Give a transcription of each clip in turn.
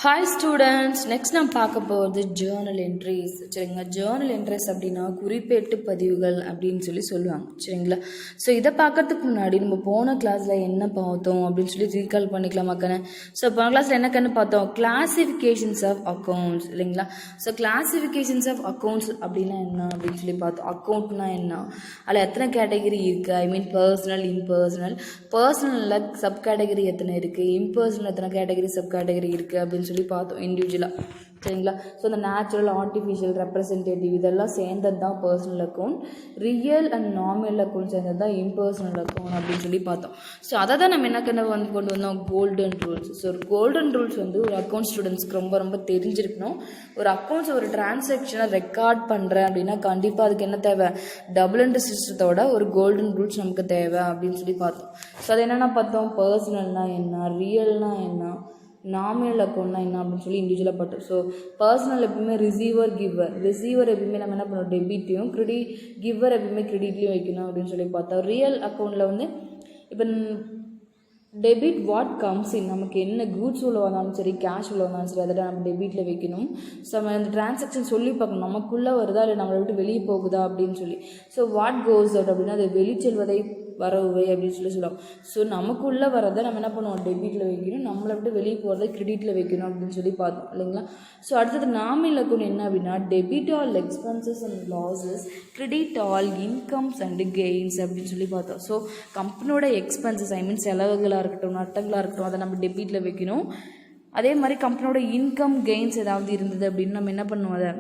Hi students, next நம்ம பார்க்க போகிறது ஜேர்னல் என்ட்ரிஸ். சரிங்களா, ஜேர்னல் என்ட்ரிஸ் அப்படின்னா குறிப்பேட்டு பதிவுகள் அப்படின்னு சொல்லுவாங்க. சரிங்களா, ஸோ இதை பார்க்கறதுக்கு முன்னாடி நம்ம போன கிளாஸில் என்ன பார்த்தோம் அப்படின்னு ரீகால் பண்ணிக்கலாம் மக்கனே. ஸோ போன கிளாஸில் என்ன கண்ணு பார்த்தோம்? கிளாசிஃபிகேஷன்ஸ் ஆஃப் அக்கௌண்ட்ஸ் இல்லைங்களா. ஸோ கிளாசிஃபிகேஷன்ஸ் ஆஃப் அக்கௌண்ட்ஸ் அப்படின்னா என்ன அப்படின்னு பார்த்தோம். அக்கௌண்ட்னா என்ன, அதில் எத்தனை கேட்டகரி இருக்குது? ஐ மீன் பர்சனல், இம்பர்சனல். பர்சனலில் சப் கேட்டகரி எத்தனை இருக்குது, இம்பர்சனல் எத்தனை கேட்டகரி சப் கேட்டகரி இருக்குது அப்படின்னு பார்த்தோம் இண்டிவிஜுவலாக. சரிங்களா, ஸோ இந்த நேச்சுரல், ஆர்டிஃபிஷியல், ரெப்ரசன்டேட்டிவ் இதெல்லாம் சேர்ந்தது தான் personal account. Real and nominal account சேர்ந்தது தான் இம்பர்சனல் அக்கௌண்ட் அப்படின்னு பார்த்தோம். ஸோ அதை தான் நம்ம என்ன கொண்டு வந்தோம்? Golden rules. So golden rules ஒரு அக்கௌண்ட் ஸ்டூடெண்ட்ஸ்க்கு ரொம்ப தெரிஞ்சிருக்கணும். ஒரு அக்கௌண்ட்ஸ் ஒரு டிரான்சாக்ஷனை ரெக்கார்ட் பண்ணுறேன் அப்படின்னா கண்டிப்பாக அதுக்கு என்ன தேவை? டபுள் என்ட்ரி சிஸ்டத்தோட ஒரு கோல்டன் ரூல்ஸ் நமக்கு தேவை அப்படின்னு பார்த்தோம். ஸோ அது என்னென்னா பார்த்தோம்? பர்சனல்னா என்ன, ரியல்னா என்ன, நாமினல் அக்கௌண்ட்னா என்ன அப்படின்னு இண்டிவிஜுவலாக பார்த்தோம். ஸோ பர்சனல் எப்பவுமே ரிசீவர், ரிசீவர் எப்பவுமே நம்ம என்ன பண்ணுவோம்? டெபிட்டையும், கிவர் எப்பவுமே கிரெடிட்லையும் வைக்கணும் அப்படின்னு பார்த்தோம். ரியல் அக்கௌண்ட்டில் இப்போ டெபிட் வாட் கம்ஸ் இன், நமக்கு என்ன கூட்ஸ் உள்ள வந்தாலும் சரி, கேஷ் உள்ள வந்தாலும் சரி, அதை நம்ம டெபிட்டில் வைக்கணும். ஸோ நம்ம அந்த டிரான்சாக்ஷன் சொல்லி பார்க்கணும், நமக்குள்ளே வருதா இல்லை நம்மளை விட்டு வெளியே போகுதா அப்படின்னு ஸோ வாட் கோஸ் அவுட் அப்படின்னா அது வெளிச்செல்வதை வரவை அப்படின்னு சொல்லுவோம். ஸோ நமக்குள்ளே வரதை நம்ம என்ன பண்ணுவோம்? டெபிட்டில் வைக்கணும், நம்மளை விட்டு வெளியே போகிறத கிரெடிட்டில் வைக்கணும் அப்படின்னு பார்த்தோம் இல்லைங்களா. ஸோ அடுத்தது நாமினல் அக்கௌண்ட் என்ன அப்படின்னா debit all expenses and losses, credit all incomes and gains அப்படின்னு பார்த்தோம். ஸோ கம்பெனியோட எக்ஸ்பென்சஸ், ஐ மீன் செலவுகளாக இருக்கட்டும், நட்டங்களாக இருக்கட்டும், அதை நம்ம டெபிட்டில் வைக்கணும். அதே மாதிரி கம்பெனியோட இன்கம் கெயின்ஸ் ஏதாவது இருந்தது அப்படின்னு நம்ம என்ன பண்ணுவோம்? அதை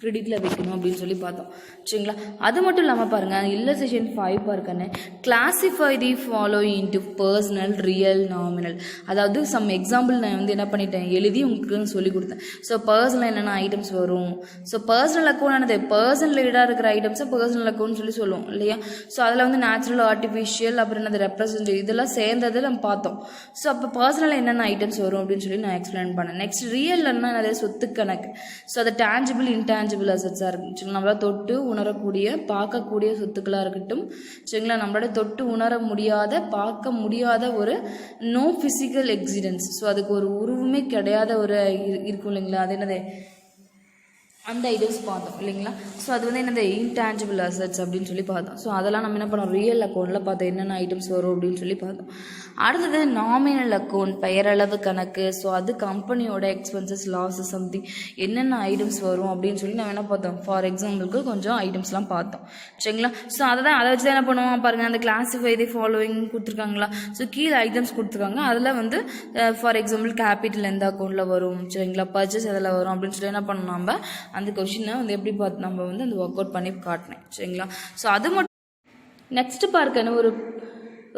கிரெடிட்டில் வைக்கணும் அப்படின்னு பார்த்தோம். சரிங்களா, அது மட்டும் இல்லாமல் பாருங்கள், இல்லஸ்ட்ரேஷன் 5 பாருங்கன்னு classify the following into personal, real, nominal. அதாவது சம் எக்ஸாம்பிள் நான் என்ன பண்ணிட்டேன், எழுதி உங்களுக்கு சொல்லி கொடுத்தேன். ஸோ பர்சனல் என்னென்ன ஐட்டம்ஸ் வரும். ஸோ பர்சனல் அக்கௌண்ட் என்னது? பர்சனல் ரிலேட்டடாக இருக்கிற ஐட்டம்ஸை பர்சனல் அக்கௌண்ட் சொல்லுவோம் இல்லையா. ஸோ அதில் நேச்சுரல், ஆர்டிஃபிஷியல், அப்புறம் என்னது ரெப்ரசன்டேட்டிவ், இதெல்லாம் சேர்ந்தது நம்ம பார்த்தோம். ஸோ அப்போ பர்சனல் என்னென்ன ஐட்டம்ஸ் வரும் அப்படின்னு நான் எக்ஸ்பிளைன் பண்ணேன். நெக்ஸ்ட் ரியல்னா நிறைய சொத்து கணக்கு. ஸோ அது டேஞ்சிபிள், இன்டேஞ்சிபிள் அசட்ஸாக இருக்கும். சரிங்களா, நம்மளால தொட்டு உணரக்கூடிய, பார்க்கக்கூடிய சொத்துக்களாக இருக்கட்டும். சரிங்களா, நம்மளோட தொட்டு உணர முடியாத, பார்க்க முடியாத ஒரு நோ ஃபிசிக்கல் எக்ஸிடென்ஸ். ஸோ அதுக்கு ஒரு உருவமே கிடையாத ஒரு இருக்கும் இல்லைங்களா, அது என்னது? அந்த ஐட்டம்ஸ் பார்த்தோம் இல்லைங்களா. ஸோ அது என்னது? இன்டான்ஜிபிள் அசட்ஸ் அப்படின்னு பார்த்தோம். ஸோ அதெல்லாம் நம்ம என்ன பண்ணோம்? ரியல் அக்கௌண்ட்டில் பார்த்தோம் என்னென்ன ஐட்டம்ஸ் வரும் அப்படின்னு பார்த்தோம். அடுத்தது நாமினல் அக்கௌண்ட், பெயரளவு கணக்கு. ஸோ அது கம்பெனியோட எக்ஸ்பென்சஸ், லாஸஸ், சம்திங் என்னென்ன ஐட்டம்ஸ் வரும் அப்படின்னு நம்ம என்ன பார்த்தோம்? ஃபார் எக்ஸாம்பிளுக்கு கொஞ்சம் ஐட்டம்ஸ்லாம் பார்த்தோம். சரிங்களா, ஸோ அதை வச்சு தான் என்ன பண்ணுவோம் பாருங்கள், அந்த கிளாஸிஃபை தி ஃபாலோவிங் கொடுத்துருக்காங்களா. ஸோ கீழே ஐட்டம்ஸ் கொடுத்துருக்காங்க, அதில் ஃபார் எக்ஸாம்பிள் கேபிட்டல் எந்த அக்கௌண்ட்டில் வரும், சரிங்களா, பர்ச்சேஸ் எதில் வரும் அப்படின்னு என்ன பண்ணணும்? நம்ம அந்த கொஷினை எப்படி பார்த்து நம்ம அந்த ஒர்க் அவுட் பண்ணி காட்டினேன். சரிங்களா, ஸோ அது மட்டும். நெக்ஸ்ட் பார்க்கணும், ஒரு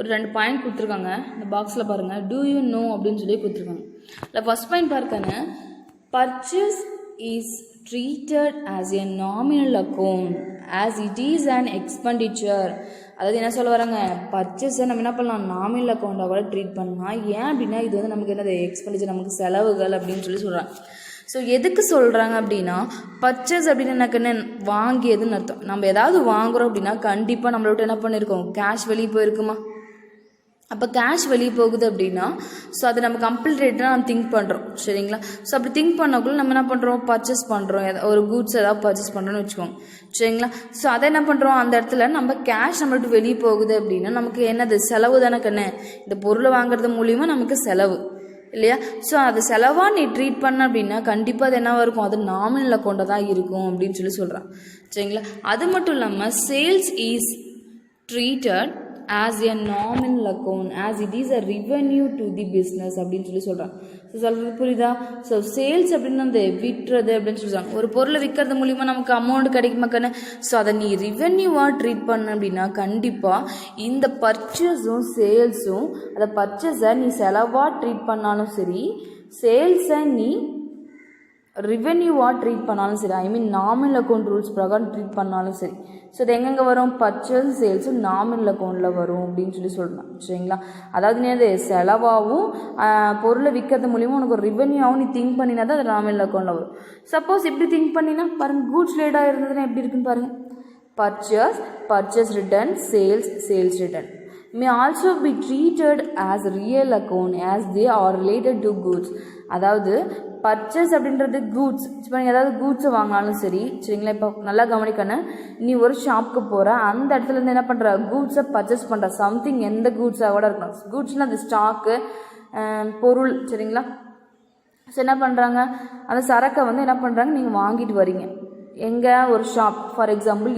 2 பாயிண்ட் கொடுத்துருக்காங்க இந்த பாக்ஸில் பாருங்கள். டூ யூ நோ அப்படின்னு கொடுத்துருக்காங்க. இல்லை ஃபர்ஸ்ட் பாயிண்ட் பார்க்கணும், purchase is treated as a nominal account as it is an expenditure. அதாவது என்ன சொல்ல வராங்க? பர்ச்சேஸை நம்ம என்ன பண்ணலாம்? நாமினல் அக்கௌண்ட்டாக கூட ட்ரீட் பண்ணலாம். ஏன் அப்படின்னா இது நமக்கு என்னது? எக்ஸ்பெண்டிச்சர், நமக்கு செலவுகள் அப்படின்னு சொல்கிறாங்க. ஸோ எதுக்கு சொல்கிறாங்க அப்படின்னா, பர்ச்சேஸ் அப்படின்னு எனக்கு வாங்கியதுன்னு அர்த்தம். நம்ம ஏதாவது வாங்குகிறோம் அப்படின்னா கண்டிப்பாக நம்மளை விட்டு என்ன பண்ணியிருக்கோம்? கேஷ் வெளியே போயிருக்குமா? அப்போ கேஷ் வெளியே போகுது அப்படின்னா ஸோ அது நம்ம கம்ப்ளீட் ரேட்டாக நம்ம திங்க் பண்ணுறோம். சரிங்களா, ஸோ அப்படி திங்க் பண்ணக்குள்ள நம்ம என்ன பண்ணுறோம்? பர்ச்சேஸ் பண்ணுறோம், ஒரு கூட்ஸ் ஏதாவது பர்ச்சேஸ் பண்ணுறோன்னு வச்சுக்கோங்க. சரிங்களா, ஸோ அதை என்ன பண்ணுறோம்? அந்த இடத்துல நம்ம கேஷ் நம்மள்ட்ட வெளியே போகுது அப்படின்னா நமக்கு என்னது? செலவு தானே கண்ணு. இந்த பொருளை வாங்குறது மூலிமா நமக்கு செலவு இல்லையா. ஸோ அது செலவாக நீ ட்ரீட் பண்ண அப்படின்னா கண்டிப்பாக அது என்னவாக இருக்கும்? அது நாமினல் அக்கௌண்ட்டாக தான் இருக்கும் அப்படின்னு சொல்கிறான். சரிங்களா, அது மட்டும் இல்லாமல் sales is treated as a nominal account as it is a revenue to the business அப்படின்னு சொல்கிறான். ஸோ சொல்கிறது புரியுதா? ஸோ சேல்ஸ் அப்படின்னு அந்த விற்றது அப்படின்னு சொல்கிறாங்க. ஒரு பொருளை விற்கிறது மூலிமா நமக்கு அமௌண்ட் கிடைக்குமாக்கானு. ஸோ அதை நீ ரிவென்யூவாக ட்ரீட் பண்ண அப்படின்னா கண்டிப்பாக இந்த பர்ச்சேஸும் சேல்ஸும், அதை பர்ச்சேஸை நீ செலவாக ட்ரீட் பண்ணாலும் சரி, சேல்ஸை நீ ரிவென்யூவாக ட்ரீட் பண்ணாலும் சரி, ஐ மீன் நாமினல் அக்கௌண்ட் ரூல்ஸ் பிரகாரம் ட்ரீட் பண்ணாலும் சரி. ஸோ இது எங்கெங்கே வரும்? பர்ச்சேஸ், சேல்ஸும் நாமினல் அக்கௌண்ட்டில் வரும் அப்படின்னு சொல்லலாம். சரிங்களா, அதாவது நீ அது செலவாகவும் பொருளை விற்கிறது மூலியமாக உனக்கு ஒரு ரிவென்யூவாகவும் நீ திங்க் பண்ணினா தான் அது நாமினல் அக்கௌண்ட்டில் வரும். சப்போஸ் எப்படி திங்க் பண்ணினா பாருங்கள், கூட்ஸ் ரிலேட்டாக இருந்ததுன்னா எப்படி இருக்குன்னு பாருங்கள். Purchase return, sales return. May also be treated as real account as they are related to goods. அதாவது பர்ச்சேஸ் அப்படின்றது கூட்ஸ். இப்போ நீங்கள் ஏதாவது கூட்ஸை வாங்கினாலும் சரிங்களா. இப்போ நல்லா கவனிக்கணும், நீ ஒரு ஷாப்புக்கு போகிற, அந்த இடத்துல இருந்து என்ன பண்ணுற, கூட்ஸை பர்ச்சேஸ் பண்ணுற. சம்திங் எந்த கூட்ஸாக கூட இருக்கணும். கூட்ஸ்னால் அது ஸ்டாக்கு, பொருள், சரிங்களா. ஸோ என்ன பண்ணுறாங்க, அந்த சரக்கை வந்து என்ன பண்ணுறாங்க, நீங்கள் வாங்கிட்டு வரீங்க. எங்கே, ஒரு ஷாப், ஃபார் எக்ஸாம்பிள்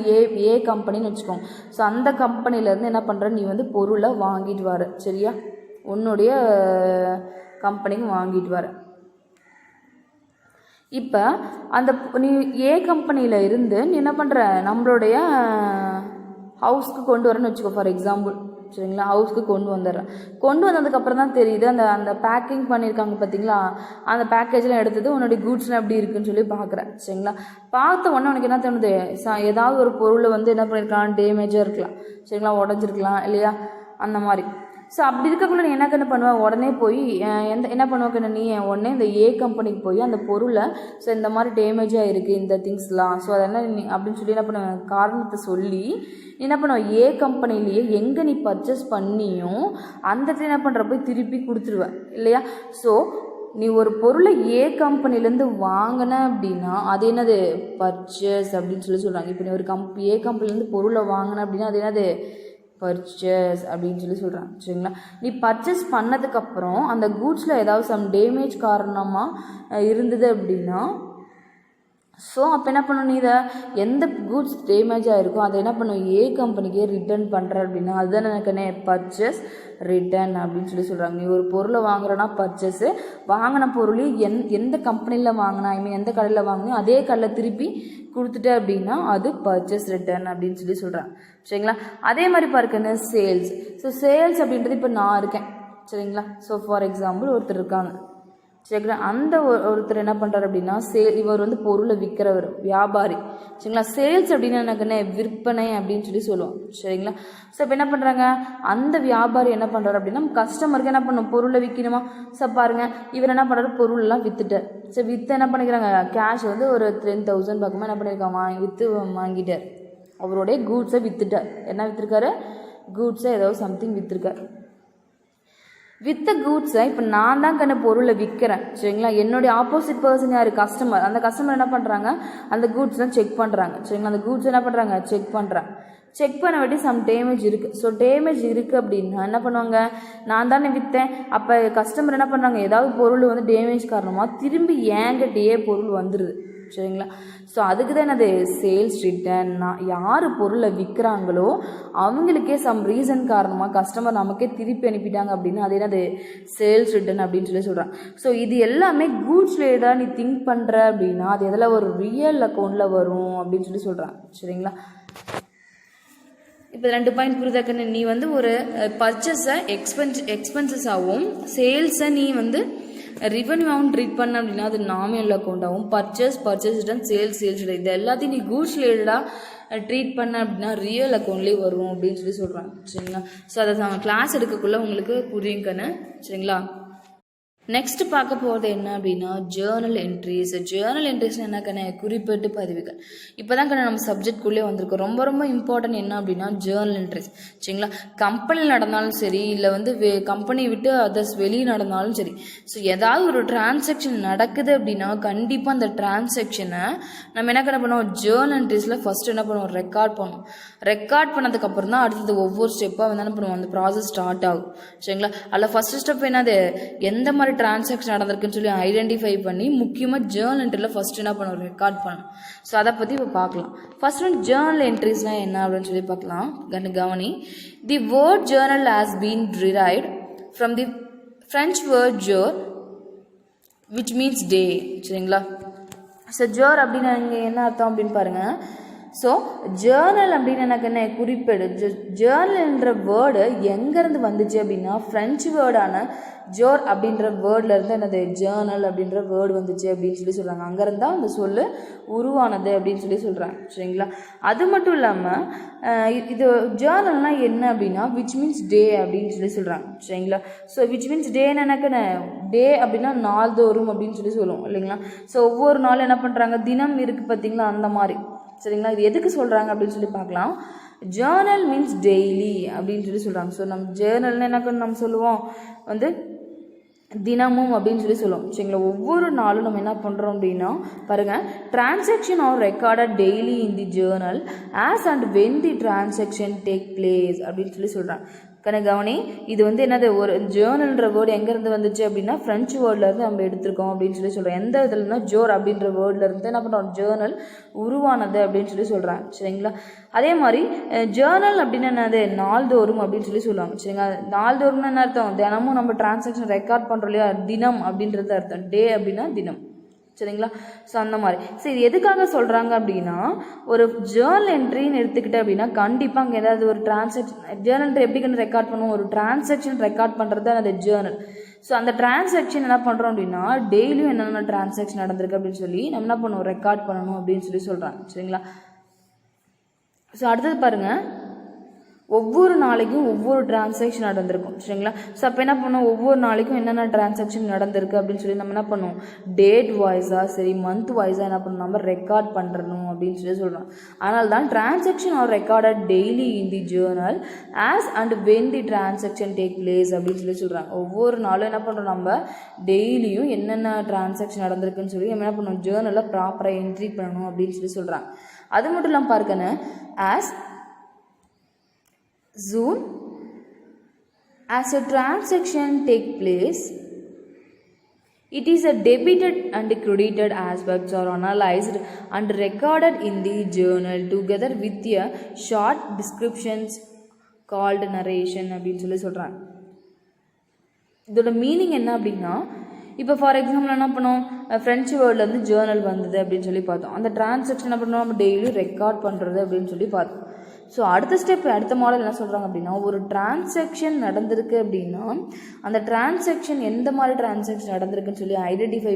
ஏ கம்பெனின்னு வச்சுக்கோங்க. ஸோ அந்த கம்பெனிலேருந்து என்ன பண்ணுற, நீ வந்து பொருளை வாங்கிட்டு வர, சரியா, உன்னுடைய கம்பெனிக்கு வாங்கிட்டு வர. இப்போ அந்த நீ ஏ கம்பெனியில் இருந்து நீ என்ன பண்ணுற, நம்மளுடைய ஹவுஸ்க்கு கொண்டு வரேன்னு வச்சுக்கோ, ஃபார் எக்ஸாம்பிள், சரிங்களா. ஹவுஸ்க்கு கொண்டு வந்துடுறேன். கொண்டு வந்ததுக்கப்புறம் தான் தெரியுது, அந்த பேக்கிங் பண்ணியிருக்காங்க பார்த்தீங்களா, அந்த பேக்கேஜ்லாம் எடுத்தது உன்னுடைய கூட்ஸ்லாம் எப்படி இருக்குன்னு சொல்லி பார்க்குறேன், சரிங்களா. பார்த்த உடனே உனக்கு என்ன தோணுது, ஏதாவது ஒரு பொருளை வந்து என்ன பண்ணியிருக்கலாம், டேமேஜாக இருக்கலாம், சரிங்களா, உடஞ்சிருக்கலாம் இல்லையா, அந்த மாதிரி. ஸோ அப்படி இருக்கக்குள்ள நீ என்ன பண்ணுவேன், உடனே போய் என்ன பண்ணுவாங்க, நீ உடனே இந்த ஏ கம்பெனிக்கு போய் அந்த பொருளை, ஸோ இந்த மாதிரி டேமேஜாக இருக்குது இந்த திங்ஸ்லாம், ஸோ அதெல்லாம் நீ அப்படின்னு சொல்லி என்ன பண்ணுவேன், காரணத்தை சொல்லி நீ என்ன பண்ணுவேன், ஏ கம்பெனிலேயே எங்கே நீ பர்ச்சேஸ் பண்ணியும் அந்த இடத்துல என்ன பண்ணுற, போய் திருப்பி கொடுத்துருவேன் இல்லையா. ஸோ நீ ஒரு பொருளை ஏ கம்பெனிலேருந்து வாங்கின அப்படின்னா அது என்னது, பர்ச்சேஸ் அப்படின்னு சொல்லி சொல்கிறாங்க. இப்போ நீ ஒரு ஏ கம்பெனிலேருந்து பொருளை வாங்கின அப்படின்னா அது என்னது, பர்ச்சேஸ் அப்படின்னு சொல்லி சொல்கிறாங்க, சரிங்களா. நீ பர்ச்சேஸ் பண்ணதுக்கப்புறம் அந்த கூட்ஸில் ஏதாவது சம் டேமேஜ் காரணமாக இருந்தது அப்படின்னா, ஸோ அப்போ என்ன பண்ணணும், நீ இதை எந்த கூட்ஸ் டேமேஜாக இருக்கோ அதை என்ன பண்ணும், ஏ கம்பெனிக்கே ரிட்டர்ன் பண்ணுற அப்படின்னா அதுதான் எனக்குன்னே பர்ச்சேஸ் ரிட்டர்ன் அப்படின்னு சொல்லி சொல்கிறாங்க. நீ ஒரு பொருளை வாங்குறனா பர்ச்சேஸு, வாங்கின பொருளையும் எந்த கம்பெனியில் வாங்கினா, எந்த கடையில் வாங்கினோ அதே கடையில் திருப்பி கொடுத்துட்ட அப்படின்னா அது பர்ச்சேஸ் ரிட்டர்ன் அப்படின்னு சொல்லி சொல்கிறாங்க, சரிங்களா. அதே மாதிரி பாருக்குன்னு சேல்ஸ். ஸோ சேல்ஸ் அப்படின்றது இப்போ நான் இருக்கேன், சரிங்களா. ஸோ ஃபார் எக்ஸாம்பிள் ஒருத்தர் இருக்காங்க, சரிங்களா. அந்த ஒருத்தர் என்ன பண்ணுறாரு அப்படின்னா, இவர் வந்து பொருளை விற்கிறவர், வியாபாரி, சரிங்களா. சேல்ஸ் அப்படின்னா எனக்குன்னு விற்பனை அப்படின்னு சொல்லி சொல்லுவோம், சரிங்களா. ஸோ இப்போ என்ன பண்ணுறாங்க, அந்த வியாபாரி என்ன பண்ணுறாரு அப்படின்னா, கஸ்டமருக்கு என்ன பண்ணும், பொருளை விற்கணுமா. ஸோ பாருங்கள், இவர் என்ன பண்ணுறாரு, பொருளெல்லாம் விற்றுட்டார். ஸோ விற்று என்ன பண்ணிக்கிறாங்க, கேஷ் வந்து ஒரு 10,000 பக்கமாக என்ன பண்ணியிருக்காங்க, விற்று வாங்கிட்டார். அவருடைய கூட்ஸை விற்றுட்டார். என்ன விற்றுருக்காரு, கூட்ஸை ஏதோ சம்திங் விற்றுருக்கார். வித்த கூட்ஸை இப்போ நான் தான் கண்ண பொருளை விற்கிறேன், சரிங்களா. என்னுடைய ஆப்போசிட் பர்சன் யார், கஸ்டமர். அந்த கஸ்டமர் என்ன பண்ணுறாங்க, அந்த கூட்ஸ்லாம் செக் பண்ணுறாங்க, சரிங்களா. அந்த கூட்ஸ் என்ன பண்ணுறாங்க, செக் பண்ணுறாங்க. செக் பண்ண வேண்டி சம் டேமேஜ் இருக்குது. ஸோ டேமேஜ் இருக்குது அப்படின்னா என்ன பண்ணுவாங்க, நான் தானே விற்றேன். அப்போ கஸ்டமர் என்ன பண்ணுறாங்க, ஏதாவது பொருள் வந்து டேமேஜ் காரணமாக திரும்பி ஏங்கிட்டே பொருள் வந்துடுது, சரிங்களா. ஸோ அதுக்கு தான் என்னது, சேல்ஸ் ரிட்டர்ன். யார் பொருளை விற்கிறாங்களோ அவங்களுக்கே சம் ரீசன் காரணமாக கஸ்டமர் நமக்கே திருப்பி அனுப்பிட்டாங்க அப்படின்னா அது என்னது, சேல்ஸ் ரிட்டர்ன் அப்படின்னு சொல்லி சொல்கிறாங்க. ஸோ இது எல்லாமே கூட்ஸ் ரிலேட்டடாக நீ திங்க் பண்ணுற அப்படின்னா அது எதில் ஒரு ரியல் அக்கௌண்ட்டில் வரும் அப்படின்னு சொல்லி சொல்கிறாங்க, சரிங்களா. இப்போ 2 பாயிண்ட் புரிதாக்கன்னு, நீ வந்து ஒரு பர்ச்சேஸை எக்ஸ்பென்சஸாகவும் சேல்ஸை நீ வந்து ரெவன்யூவாகவும் ட்ரீட் பண்ண அப்படின்னா அது நாமினல் அக்கௌண்ட்டாகவும், பர்ச்சேஸ் ரிட்டர்ன், சேல்ஸ் ரிட்டர்ன், இது எல்லாத்தையும் நீ கூட்ஸ் ரிலேட்டடாக ட்ரீட் பண்ண அப்படின்னா ரியல் அக்கௌண்ட்லேயே வரும் அப்படின்னு சொல்லி சொல்கிறாங்க, சரிங்களா. ஸோ அதை நம்ம கிளாஸ் எடுக்கக்குள்ளே உங்களுக்கு புரியுங்கன்னு, சரிங்களா. நெக்ஸ்ட் பார்க்க போகிறது என்ன அப்படின்னா ஜேர்னல் என்ட்ரிஸ். ஜேர்னல் என்ட்ரிஸ் என்னக்கண்ணே, குறிப்பிட்டு பதிவுகள். இப்போ தான் கண்ணே நம்ம சப்ஜெக்ட்குள்ளே வந்திருக்கோம். ரொம்ப ரொம்ப இம்பார்ட்டன்ட் என்ன அப்படின்னா ஜேர்னல் என்ட்ரிஸ், சரிங்களா. கம்பெனியில் நடந்தாலும் சரி, இல்லை வந்து கம்பெனி விட்டு அதர்ஸ் வெளியே நடந்தாலும் சரி, ஸோ ஏதாவது ஒரு டிரான்சாக்ஷன் நடக்குது அப்படின்னா கண்டிப்பாக அந்த டிரான்சாக்ஷனை நம்ம என்ன பண்ணுவோம், ஜேர்னல் என்ட்ரிஸில் ஃபஸ்ட்டு என்ன பண்ணுவோம், ரெக்கார்ட் பண்ணுவோம். ரெக்கார்ட் பண்ணதுக்கப்புறம் தான் அடுத்தது ஒவ்வொரு ஸ்டெப்பாக வந்து என்ன பண்ணுவோம், அந்த ப்ராசஸ் ஸ்டார்ட் ஆகும், சரிங்களா. அதில் ஃபஸ்ட்டு ஸ்டெப் என்னது, எந்த மாதிரி டிரான்சாக்ஷன் நடந்திருக்குன்னு சொல்லி ஐடென்டிஃபை பண்ணி முக்கியமாக ஜேர்னல் என்ட்ரியில் ஃபஸ்ட்டு என்ன பண்ணுவோம், ரெக்கார்ட் பண்ணணும். ஸோ அதை பற்றி இப்போ பார்க்கலாம். ஃபர்ஸ்ட் ஒன் ஜேர்னல் என்ட்ரிஸ்னால் என்ன அப்படின்னு சொல்லி பார்க்கலாம். கவனி. The word journal has been derived from the French word jour which means day, சரிங்களா. ஸோ ஜோர் அப்படின்னு இங்கே என்ன அர்த்தம் அப்படின்னு பாருங்கள். ஸோ ஜேர்னல் அப்படின்னு எனக்கு என்ன குறிப்பேடு, ஜேர்னல்ன்ற வேர்டு எங்கேருந்து வந்துச்சு அப்படின்னா ஃப்ரெஞ்சு வேர்டான ஜோர் அப்படின்ற வேர்ட்லேருந்து என்னது ஜேர்னல் அப்படின்ற வேர்டு வந்துச்சு அப்படின்னு சொல்லி சொல்கிறாங்க. அங்கேருந்து தான் அந்த சொல்லு உருவானது அப்படின்னு சொல்லி சொல்கிறாங்க, சரிங்களா. அது மட்டும் இல்லாமல் இது ஜேர்னல்னால் என்ன அப்படின்னா விச் மீன்ஸ் டே அப்படின்னு சொல்லி சொல்கிறாங்க, சரிங்களா. ஸோ விச் மீன்ஸ் டேன்னு எனக்கு டே அப்படின்னா நாள்தோறும் அப்படின்னு சொல்லி சொல்லுவோம் இல்லைங்களா. ஸோ ஒவ்வொரு நாளும் என்ன பண்ணுறாங்க, தினம் இருக்குது பார்த்தீங்களா, அந்த மாதிரி, சரிங்களா. இது எதுக்கு சொல்கிறாங்க அப்படின்னு சொல்லி பார்க்கலாம். ஜேர்னல் மீன்ஸ் டெய்லி அப்படின்னு சொல்லி சொல்கிறாங்க. ஸோ நம்ம ஜேர்னல்னு என்ன நம்ம சொல்லுவோம் வந்து தினமும் அப்படின்னு சொல்லி சொல்லுவோம் சரிங்களா. ஒவ்வொரு நாளும் நம்ம என்ன பண்ணுறோம் அப்படின்னா பாருங்கள், transaction R recorded daily in the Journal as and when the transaction take place அப்படின்னு சொல்லி சொல்கிறாங்க. கவனி, இது வந்து என்னது, ஒரு ஜேர்னல்ன்ற வேர்டு எங்கேருந்து வந்துச்சு அப்படின்னா ஃப்ரெஞ்சு வேர்ட்லேருந்து நம்ம எடுத்திருக்கோம் அப்படின்னு சொல்லி சொல்கிறோம். எந்த இதுலன்னா ஜோர் அப்படின்ற வேர்ட்லேருந்து என்ன பண்ணுறோம், ஜேர்னல் உருவானது அப்படின்னு சொல்லி சொல்கிறாங்க சரிங்களா. அதே மாதிரி ஜேர்னல் அப்படின்னு என்னது, நாள்தோறும் அப்படின்னு சொல்லி சொல்லுவாங்க சரிங்களா. நாள்தோறும்னு என்ன அர்த்தம், தினமும் நம்ம டிரான்சாக்ஷன் ரெக்கார்ட் பண்ணுறோம் இல்லையா, தினம் அப்படின்றது அர்த்தம். டே அப்படின்னா தினம் சரிங்களா. ஸோ அந்த மாதிரி. ஸோ இது எதுக்காக சொல்கிறாங்க அப்படின்னா, ஒரு ஜேர்னல் என்ட்ரின்னு எடுத்துக்கிட்டேன் அப்படின்னா கண்டிப்பாக அங்கே ஏதாவது ஒரு டிரான்சாக்ஷன், ஜேர்னல் என்ட்ரி எப்படி ரெக்கார்ட் பண்ணுவோம், ஒரு டிரான்சாக்ஷன் ரெக்கார்ட் பண்ணுறது தான் அந்த ஜேர்னல். ஸோ அந்த டிரான்சாக்ஷன் என்ன பண்ணுறோம் அப்படின்னா டெய்லியும் என்னென்ன டிரான்சாக்ஷன் நடந்திருக்கு அப்படின்னு சொல்லி நம்ம என்ன பண்ணுவோம், ரெக்கார்ட் பண்ணணும் அப்படின்னு சொல்லி சொல்கிறாங்க சரிங்களா. ஸோ அடுத்தது பாருங்கள், ஒவ்வொரு நாளைக்கும் ஒவ்வொரு டிரான்சாக்ஷன் நடந்திருக்கும் சரிங்களா. ஸோ அப்போ என்ன பண்ணுவோம், ஒவ்வொரு நாளைக்கும் என்னென்ன டிரான்சாக்ஷன் நடந்திருக்கு அப்படின்னு சொல்லி நம்ம என்ன பண்ணுவோம், டேட் வைஸாக சரி மந்த் வைஸாக என்ன பண்ணணும், நம்ம ரெக்கார்ட் பண்ணுறணும் அப்படின்னு சொல்லி சொல்கிறோம். அதனால தான் transaction R recorded daily in the Journal as and when the transaction take place அப்படின்னு சொல்லி சொல்கிறாங்க. ஒவ்வொரு நாளும் என்ன பண்ணுறோம், நம்ம டெய்லியும் என்னென்ன டிரான்சாக்ஷன் நடந்திருக்குன்னு சொல்லி நம்ம என்ன பண்ணுவோம், ஜேர்னலில் ப்ராப்பராக என்ட்ரி பண்ணணும் அப்படின்னு சொல்லி சொல்கிறாங்க. அது மட்டும் இல்லாமல் பார்க்கணும், as soon as a transaction take place, it is a debited and credited aspects are analyzed and recorded in the journal together with a short descriptions called narration அப்படின்னு சொல்லி சொல்கிறாங்க. இதோட மீனிங் என்ன அப்படின்னா, இப்போ ஃபார் எக்ஸாம்பிள் என்ன பண்ணோம், French வேர்ட்லேருந்து Journal வந்தது அப்படின்னு சொல்லி பார்த்தோம். அந்த டிரான்சாக்ஷன் என்ன பண்ணோம், நம்ம டெய்லி ரெக்கார்ட் பண்ணுறது அப்படின்னு சொல்லி பார்த்தோம். ஸோ அடுத்த ஸ்டெப், அடுத்த மாடல் என்ன சொல்கிறாங்க அப்படின்னா, ஒரு டிரான்சாக்ஷன் நடந்திருக்கு அப்படின்னா அந்த டிரான்சாக்ஷன் எந்த மாதிரி டிரான்சாக்ஷன் நடந்திருக்குன்னு சொல்லி ஐடென்டிஃபை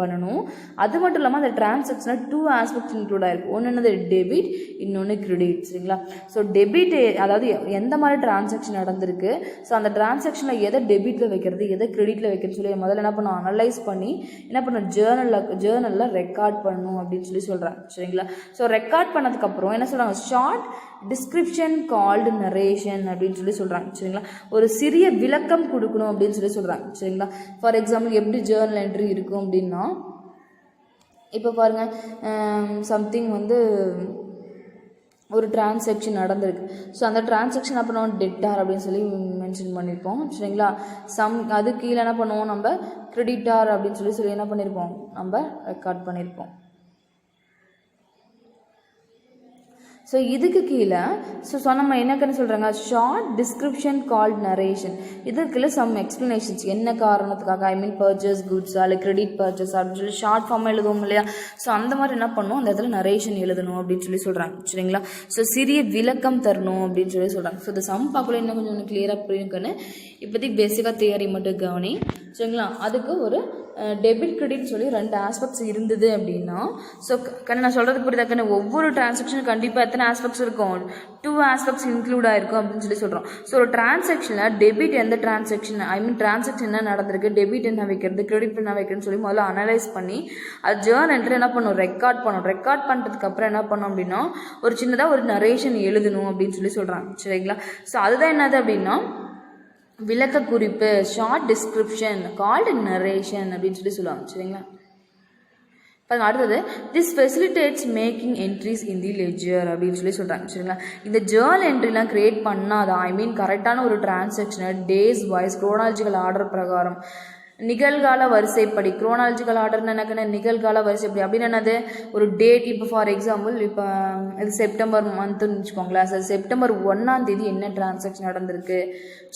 பண்ணணும். அது மட்டும் இல்லாமல் அந்த டிரான்சாக்ஷனில் 2 ஆஸ்பெக்ட்ஸ் இன்க்ளூட் ஆகிருக்கும். ஒன்று என்னது டெபிட், இன்னொன்று கிரெடிட் சரிங்களா. ஸோ டெபிட் அதாவது எந்த மாதிரி டிரான்சாக்ஷன் நடந்திருக்கு, ஸோ அந்த டிரான்சாக்ஷனில் எதை டெபிட்டில் வைக்கிறது எதை கிரெடிட்டில் வைக்கிறதுன்னு சொல்லி முதல்ல என்ன பண்ணணும், அனலைஸ் பண்ணி என்ன பண்ணணும், ஜேர்னலில் ரெக்கார்ட் பண்ணணும் அப்படின்னு சொல்லி சொல்கிறாங்க சரிங்களா. ஸோ ரெக்கார்ட் பண்ணதுக்கப்புறம் என்ன சொல்கிறாங்க, ஷார்ட் டிஸ்கிரிப்ஷன் கால்டு நரேஷன் அப்படின்னு சொல்லி சொல்கிறாங்க சரிங்களா. ஒரு சிறிய விளக்கம் கொடுக்கணும் அப்படின்னு சொல்லி சொல்கிறாங்க சரிங்களா. ஃபார் எக்ஸாம்பிள் எப்படி ஜேர்னல் என்ட்ரி இருக்கும் அப்படின்னா, இப்போ பாருங்கள், சம்திங் வந்து ஒரு டிரான்சாக்ஷன் நடந்திருக்கு. ஸோ அந்த டிரான்சாக்ஷன் அப்புறம் டெட்டார் அப்படின்னு சொல்லி மென்ஷன் பண்ணியிருப்போம் சரிங்களா. அது கீழே என்ன பண்ணுவோம், நம்ம கிரெடிட்டார் அப்படின்னு சொல்லி என்ன பண்ணியிருப்போம், நம்ம ரெக்கார்ட் பண்ணியிருப்போம். ஸோ இதுக்கு கீழே நம்ம என்னக்குன்னு சொல்கிறாங்க, ஷார்ட் டிஸ்கிரிப்ஷன் கால்ட் நரேஷன். இதுக்குள்ள சம் எக்ஸ்ப்ளனேஷன்ஸ், என்ன காரணத்துக்காக, ஐ மீன் பர்ச்சேஸ் குட்ஸா இல்லை கிரெடிட் பர்ச்சேஸ் அப்படின்னு சொல்லி ஷார்ட் ஃபார்மாக எழுதுவோம் இல்லையா. ஸோ அந்த மாதிரி என்ன பண்ணணும், அந்த இடத்துல நரேஷன் எழுதணும் அப்படின்னு சொல்லி சொல்கிறாங்க சரிங்களா. ஸோ சிறிய விளக்கம் தரணும் அப்படின்னு சொல்லி சொல்கிறாங்க. ஸோ இந்த சம் பார்க்கல இன்னும் கொஞ்சம் கிளியராக புரியுங்கன்னு இப்போதைக்கு பேசிக்காக தியரி மட்டும் கவனி சரிங்களா. அதுக்கு ஒரு டெபிட் கிரெடிட் சொல்லி 2 ஆஸ்பெக்ட்ஸ் இருந்தது அப்படின்னா, ஸோ நான் சொல்கிறது புரியுதாக்கண்ணே, ஒவ்வொரு டிரான்சாக்ஷனும் கண்டிப்பாக எத்தனை ஆஸ்பெக்ட்ஸ் இருக்கும், 2 ஆஸ்பெக்ட்ஸ் இன்க்ளூட் ஆகிருக்கும் அப்படின்னு சொல்லி சொல்கிறோம். ஸோ ஒரு டிரான்சாக்ஷனில் டெபிட் எந்த டிரான்சாக்ஷன், ஐ மீன் டிரான்சாக்ஷன் என்ன நடந்திருக்கு, டெபிட் என்ன வைக்கிறது, கிரெடிட் என்ன வைக்கிறதுன்னு சொல்லி முதல்ல அனலைஸ் பண்ணி அது ஜேர்னல் என்ட்ரி என்ன பண்ணும், ரெக்கார்ட் பண்ணணும். ரெக்கார்ட் பண்ணுறதுக்கு அப்புறம் என்ன பண்ணோம் அப்படின்னா ஒரு சின்னதாக ஒரு நரேஷன் எழுதணும் அப்படின்னு சொல்லி சொல்கிறாங்க சரிங்களா. ஸோ அதுதான் என்னது அப்படின்னா விளக்க குறிப்பு, ஷார்ட் டிஸ்கிரிப்ஷன் கால்டு நரேஷன் அப்படின்னு சொல்லி சொல்லுவாங்க சரிங்களா. பாருங்க அடுத்தது, this facilitates making entries in the ledger அப்படின்னு சொல்லி சொல்கிறாங்க சரிங்களா. இந்த ஜேர்னல் என்ட்ரிலாம் கிரியேட் பண்ணாதான், ஐ மீன் கரெக்டான ஒரு டிரான்சாக்ஷனை டேஸ் வைஸ் குரோனாலஜிக்கல் ஆர்டர் பிரகாரம் நிகழ்கால வரிசைப்படி, குரோனாலஜிக்கல் ஆர்டர்னு எனக்கு நிகழ்கால வரிசைப்படி அப்படின்னு என்னது, ஒரு டேட். இப்போ ஃபார் எக்ஸாம்பிள் இப்போ இது செப்டம்பர் மந்த்துன்னு வச்சுக்கோங்களேன். சார் செப்டம்பர் 1ஆம் தேதி என்ன டிரான்சாக்ஷன் நடந்திருக்கு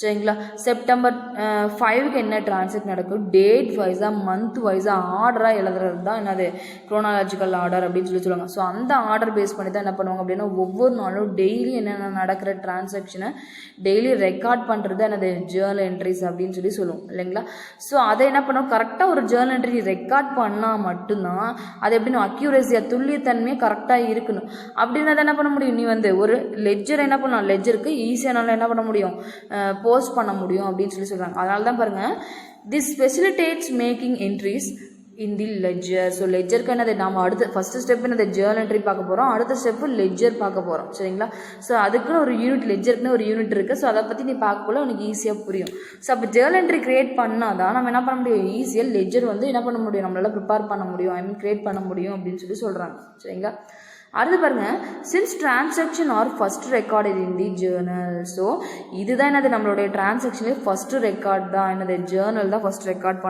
சரிங்களா. செப்டம்பர் 5க்கு என்ன டிரான்சாக்ஷன் நடக்கும், டேட் வைஸாக மந்த் வைஸாக ஆர்டராக எழுதுறது தான் என்னது குரோனாலஜிக்கல் ஆர்டர் அப்படின்னு சொல்லி சொல்லுவாங்க. ஸோ அந்த ஆர்டர் பேஸ் பண்ணி தான் என்ன பண்ணுவாங்க அப்படின்னா ஒவ்வொரு நாளும் டெய்லி என்னென்ன நடக்கிற டிரான்சாக்ஷனை டெய்லி ரெக்கார்ட் பண்ணுறது என்னது ஜேர்னல் என்ட்ரிஸ் அப்படின்னு சொல்லி சொல்லுவோம் இல்லைங்களா. ஸோ அதை என்ன பண்ணுவோம், கரெக்டாக ஒரு ஜேர்னல் என்ட்ரி ரெக்கார்ட் பண்ணால் மட்டும்தான் அது எப்படின்னா அக்யூரேசியாக துல்லியத்தன்மையே கரெக்டாக இருக்கணும். அப்படின்னா என்ன பண்ண முடியும், நீ வந்து ஒரு லெட்ஜர் என்ன பண்ணலாம், லெட்ஜருக்கு ஈஸியானால என்ன பண்ண முடியும், போஸ்ட் பண்ண முடியும் அப்படின்னு சொல்லி சொல்கிறாங்க. அதனால தான் பாருங்கள், this facilitates making entries in the ledger. So லெஜருக்கு என்னது நம்ம அடுத்த ஃபஸ்ட்டு ஸ்டெப் என்னது ஜேர்னல் என்ட்ரி பார்க்க போகிறோம், அடுத்த ஸ்டெப்பு லெஜர் பார்க்க போகிறோம் சரிங்களா. ஸோ அதுக்குன்னு ஒரு யூனிட், லெஜருக்குன்னு ஒரு யூனிட் இருக்குது. ஸோ அதை பற்றி நீ பார்க்க போல உனக்கு ஈஸியாக புரியும். ஸோ அப்போ ஜேர்னல் என்ட்ரி க்ரியேட் பண்ணால் தான் நம்ம என்ன பண்ண முடியும், ஈஸியாக லெஜர் வந்து என்ன பண்ண முடியும், நம்மளால் ப்ரிப்பேர் பண்ண முடியும், க்ரியேட் பண்ண முடியும் அப்படின்னு சொல்கிறாங்க சரிங்களா. அடுத்து பாருங்க, since transaction are first record in the journal. So இதுதான் என்னது நம்மளுடைய டிரான்சாக்ஷன்லேயே ஃபஸ்ட்டு ரெக்கார்ட் தான் என்னது ஜேர்னல் தான் ஃபஸ்ட் ரெக்கார்ட்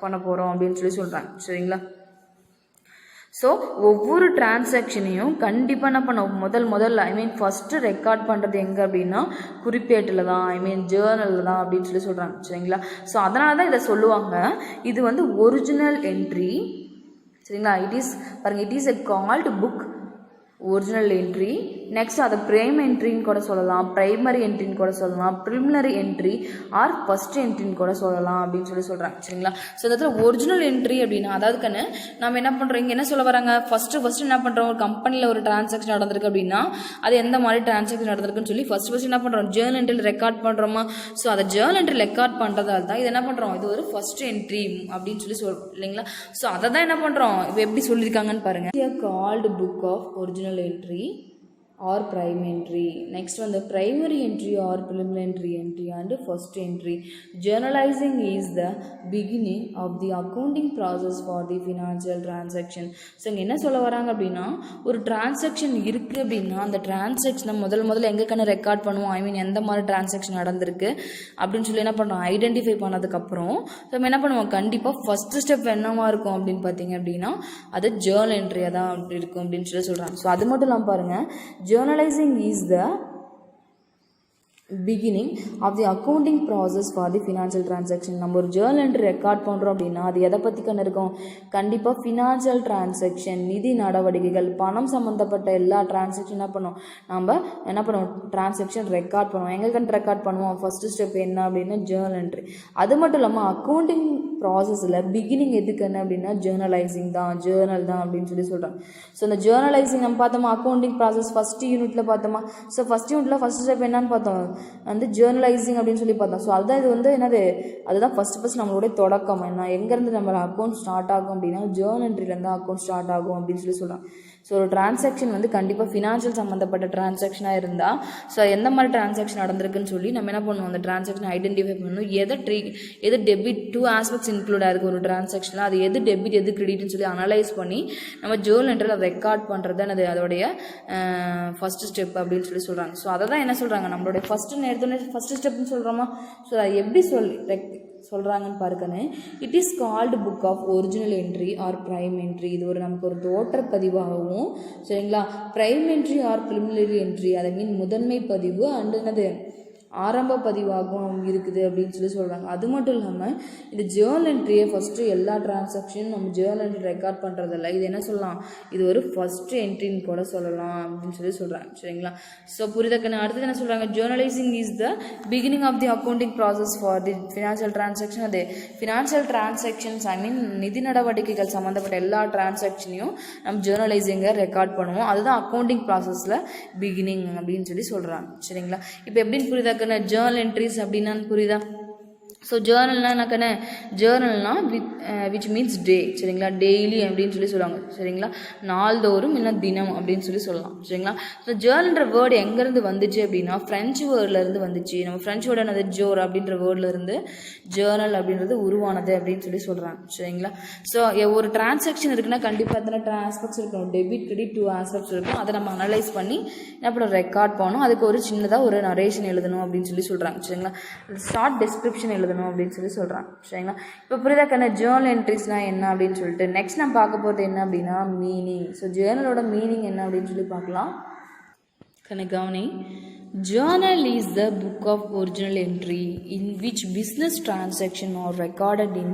பண்ண போகிறோம் அப்படின்னு சொல்கிறாங்க சரிங்களா. ஸோ ஒவ்வொரு டிரான்சாக்ஷனையும் கண்டிப்பாக என்ன பண்ணோம், முதல்ல ஃபஸ்ட்டு ரெக்கார்ட் பண்ணுறது எங்கே அப்படின்னா குறிப்பேட்டில் தான், ஜேர்னலில் தான் அப்படின்னு சொல்கிறாங்க சரிங்களா. ஸோ அதனால தான் இதை சொல்லுவாங்க, இது வந்து ஒரிஜினல் என்ட்ரி சரிங்களா. It is a called book original entry. Next அதை ப்ரைம் என்ட்ரின்னு கூட சொல்லலாம், ப்ரைமரி என்ட்ரின்னு கூட சொல்லலாம், ப்ரிலிமினரி என்ட்ரி ஆர் ஃபர்ஸ்ட் என்ட்ரின்னு கூட சொல்லலாம் அப்படின்னு சொல்கிறாங்க சரிங்களா. ஸோ இந்த இடத்துல ஒரிஜினல் என்ட்ரி அப்படின்னா அதாவது நம்ம என்ன பண்ணுறோம், இங்கே என்ன சொல்ல வராங்க, ஃபஸ்ட்டு என்ன பண்ணுறோம், ஒரு கம்பெனியில் ஒரு டிரான்சாக்ஷன் நடந்திருக்கு அப்படின்னா அது எந்த மாதிரி டிரான்சாக்ஷன் நடந்திருக்குன்னு சொல்லி ஃபஸ்ட்டு என்ன பண்ணுறோம், ஜேர்னல் என்ட்ரியில் ரெக்கார்ட் பண்ணுறோமா. ஸோ அதை ஜேர்னல் என்ட்ரி ரெக்கார்ட் பண்ணுறதால தான் இது என்ன பண்ணுறோம், இது ஒரு ஃபர்ஸ்ட் என்ட்ரி அப்படின்னு சொல்கிறோம் இல்லைங்களா. ஸோ அதை தான் என்ன பண்ணுறோம், இப்போ எப்படி சொல்லியிருக்காங்கன்னு பாருங்கள், called book of original entry or prime entry. Next one, the primary entry or preliminary entry and first entry. Journalizing is the beginning of the accounting process for the financial transaction. So இங்கே என்ன சொல்ல வராங்க அப்படின்னா, ஒரு transaction இருக்குது அப்படின்னா அந்த டிரான்சாக்ஷனை முதல்ல எங்கே ரெக்கார்ட் பண்ணுவோம், எந்த மாதிரி டிரான்சாக்ஷன் நடந்திருக்கு அப்படின்னு சொல்லி என்ன பண்ணுறோம், ஐடென்டிஃபை பண்ணதுக்கப்புறம் நம்ம என்ன பண்ணுவோம், கண்டிப்பாக ஃபஸ்ட்டு ஸ்டெப் என்னவா இருக்கும் அப்படின்னு பார்த்தீங்க அப்படின்னா அது ஜேர்னல் என்ட்ரியாக தான் அப்படி இருக்கும் அப்படின்னு சொல்கிறாங்க. ஸோ அது மட்டும் இல்லாமல் பாருங்கள், journalizing is the beginning of the accounting process for the financial transaction. நம்ம ஒரு ஜேர்னல் என்ட்ரி ரெக்கார்ட் பண்ணுறோம் அப்படின்னா அது எதை பற்றி இருக்கும், கண்டிப்பாக ஃபினான்ஷியல் டிரான்சாக்ஷன், நிதி நடவடிக்கைகள், பணம் சம்மந்தப்பட்ட எல்லா டிரான்சாக்ஷன் என்ன பண்ணுவோம் டிரான்சாக்ஷன் ரெக்கார்ட் பண்ணுவோம். எங்கே ரெக்கார்ட் பண்ணுவோம், ஃபஸ்ட்டு ஸ்டெப் என்ன அப்படின்னா ஜேர்னல் என்ட்ரி. அது மட்டும் இல்லாமல் அக்கௌண்டிங் ப்ராசஸில் பிகினிங் எதுக்கு என்ன அப்படின்னா ஜேர்னலைசிங் தான், ஜேர்னல் தான் அப்படின்னு சொல்கிறாங்க. ஸோ இந்த ஜேர்னலைசிங் நம்ம பார்த்தோமா, அக்கௌண்டிங் ப்ராசஸ் ஃபஸ்ட்டு யூனிட்டில் பார்த்தோமா. ஸோ ஃபஸ்ட் யூனிட்டில் ஃபஸ்ட் ஸ்டெப் என்னன்னு பார்த்தோம், வந்து ஜேர்னலைசிங் அப்படின்னு சொல்லி பார்த்தோம். ஸோ அதுதான் இது வந்து என்னது, அதுதான் ஃபஸ்ட் நம்மளுடைய தொடக்கம். எங்கேருந்து நம்ம அக்கௌண்ட் ஸ்டார்ட் ஆகும் அப்படின்னா ஜேர்னல் என்ட்ரிலேருந்து அக்கௌண்ட் ஸ்டார்ட் ஆகும் அப்படின்னு சொல்லலாம். ஸோ ஒரு டிரான்சாக்ஷன் வந்து கண்டிப்பாக ஃபினான்ஷியல் சம்மந்தப்பட்ட டிரான்சாக்ஷனாக இருந்தால் ஸோ எந்த மாதிரி டிரான்சாக்ஷன் நடந்திருக்குன்னு சொல்லி நம்ம என்ன பண்ணுவோம், அந்த டிரான்சாக்ஷன் ஐடென்டிஃபை பண்ணணும். எது டெபிட், 2 ஆஸ்பெக்ட்ஸ் இன்க்ளூட் ஆகிருக்கு ஒரு டிரான்சாக்ஷனில், அது எது டெபிட் எது கிரெடிட்னு சொல்லி அனலைஸ் பண்ணி நம்ம ஜேர்னல் என்ட்ரியில் அதை ரெக்கார்ட் பண்ணுறது தான் அதோடைய ஃபஸ்ட்டு ஸ்டெப் அப்படின்னு சொல்கிறாங்க. ஸோ அதை தான் என்ன சொல்கிறாங்க, நம்மளுடைய ஃபஸ்ட்டு ஸ்டெப்னு சொல்கிறோமா. ஸோ அதை எப்படி சொல்கிறாங்கன்னு பாருங்கன்னு, it is called book of original entry or prime entry. இது நமக்கு ஒரு தோற்ற பதிவாகவும் சரிங்களா. Prime entry or preliminary entry அதை முதன்மை பதிவு அண்ட் என்னது ஆரம்ப பதிவாகவும் இருக்குது அப்படின்னு சொல்கிறாங்க. அது மட்டும் இல்லாமல் இந்த ஜேர்னல் என்ட்ரியை ஃபஸ்ட்டு எல்லா டிரான்சாக்ஷனும் நம்ம ஜேர்னல் என்ட்ரி ரெக்கார்ட் பண்ணுறதில்ல, இது என்ன சொல்லலாம், இது ஒரு ஃபஸ்ட்டு என்ட்ரின்னு கூட சொல்லலாம் அப்படின்னு சொல்கிறாங்க சரிங்களா. ஸோ புரிதக்கண்ணு. அடுத்தது என்ன சொல்கிறாங்க, journalising is the beginning of the accounting process for the financial transaction. அது ஃபினான்ஷியல் டிரான்சாக்ஷன்ஸ் நிதி நடவடிக்கைகள் சம்மந்தப்பட்ட எல்லா டிரான்சாக்ஷனையும் நம்ம ஜேர்னலைசிங்கை ரெக்கார்ட் பண்ணுவோம். அதுதான் அக்கௌண்டிங் ப்ராசஸில் பிகினிங் அப்படின்னு சொல்கிறாங்க சரிங்களா. இப்போ எப்படின்னு புரியுதா, ஜேர்னல் என்ட்ரிஸ் அப்படின்னா புரியுதா. ஸோ ஜேர்னல்னா விச் மீன்ஸ் டே சரிங்களா, டெய்லி அப்படின்னு சொல்லுவாங்க சரிங்களா, நாள்தோறும் இல்லை தினம் அப்படின்னு சொல்லலாம் சரிங்களா. ஸோ ஜேர்னல்ன்ற வேர்டு எங்கேருந்து வந்துச்சு அப்படின்னா ஃப்ரெஞ்சு வேர்ட்லேருந்து வந்துச்சு. நம்ம ஃப்ரெஞ்சு வேர்டு என்னது, ஜோர் அப்படின்ற வேர்ட்லேருந்து ஜேர்னல் அப்படின்றது உருவானது அப்படின்னு சொல்கிறாங்க சரிங்களா. ஸோ ஒரு டிரான்சாக்ஷன் இருக்குன்னா கண்டிப்பாக எத்தனை ஆஸ்பெக்ட்ஸ் இருக்கும், டெபிட் கிரெடிட் 2 ஆஸ்பெக்ட்ஸ் இருக்கும். அதை நம்ம அனலைஸ் பண்ணி என்ன பண்ண ரெக்கார்ட் பண்ணணும். அதுக்கு ஒரு சின்னதாக ஒரு நரேஷன் எழுதணும் அப்படின்னு சொல்கிறாங்க சரிங்களா. ஷார்ட் டிஸ்கிரிப்ஷன் எழுதணும் அப்படின்னு சொல்கிறாங்க சரிங்களா. இப்போ புரியுதா ஜேர்னல் என்ட்ரிஸ்னால் என்ன அப்படின்னு சொல்லிட்டு நெக்ஸ்ட் நம்ம பார்க்க போகிறது என்ன அப்படின்னா மீனிங். ஸோ ஜேர்னலோட மீனிங் என்ன அப்படின்னு சொல்லி பார்க்கலாம். கவனி, journal is the book of original entry in which business transactions are recorded in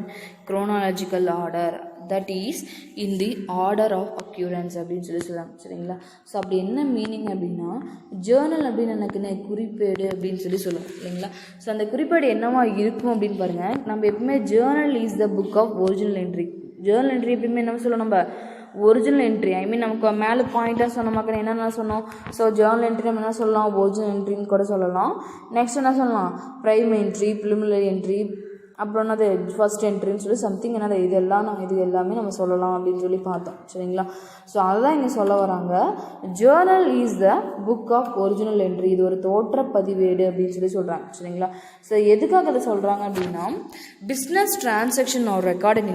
chronological order, that is in the order of occurrence அப்படின்னு சொல்லுவாங்க சரிங்களா. ஸோ அப்படி என்ன மீனிங் அப்படின்னா, ஜேர்னல் அப்படின்னு எனக்கு குறிப்பேடு அப்படின்னு சொல்லுவோம் இல்லைங்களா. ஸோ அந்த குறிப்பேடு என்னவா இருக்கும் அப்படின்னு பாருங்கள். நம்ம எப்பவுமே journal is the book of original entry. Journal entry எப்பயுமே என்ன சொல்லுவோம், நம்ம ஒரிஜினல் என்ட்ரி நமக்கு மேலே பாயிண்டாக சொன்ன மக்கள் என்னென்ன சொன்னோம். ஸோ ஜேர்னல் என்ட்ரி நம்ம என்ன சொல்லலாம், ஒரிஜினல் என்ட்ரின்னு கூட சொல்லலாம். நெக்ஸ்ட் என்ன சொல்லலாம், ப்ரைம் என்ட்ரி, ப்ரிலிமினரி என்ட்ரி, அப்புறம் என்னது ஃபர்ஸ்ட் என்ட்ரின்னு சொல்லி சம்திங் என்னது இது எல்லாமே நம்ம சொல்லலாம் அப்படின்னு சொல்லி பார்த்தோம். சரிங்களா? ஸோ அதுதான் இங்கே சொல்ல வராங்க. Journal is the book of original entry. இது ஒரு தோற்ற பதிவேடு அப்படின்னு சொல்லி சொல்கிறாங்க. சரிங்களா? ஸோ எதுக்காக அதை சொல்கிறாங்க அப்படின்னா பிஸ்னஸ் டிரான்சாக்ஷன் ஆர் ரெக்கார்டிங்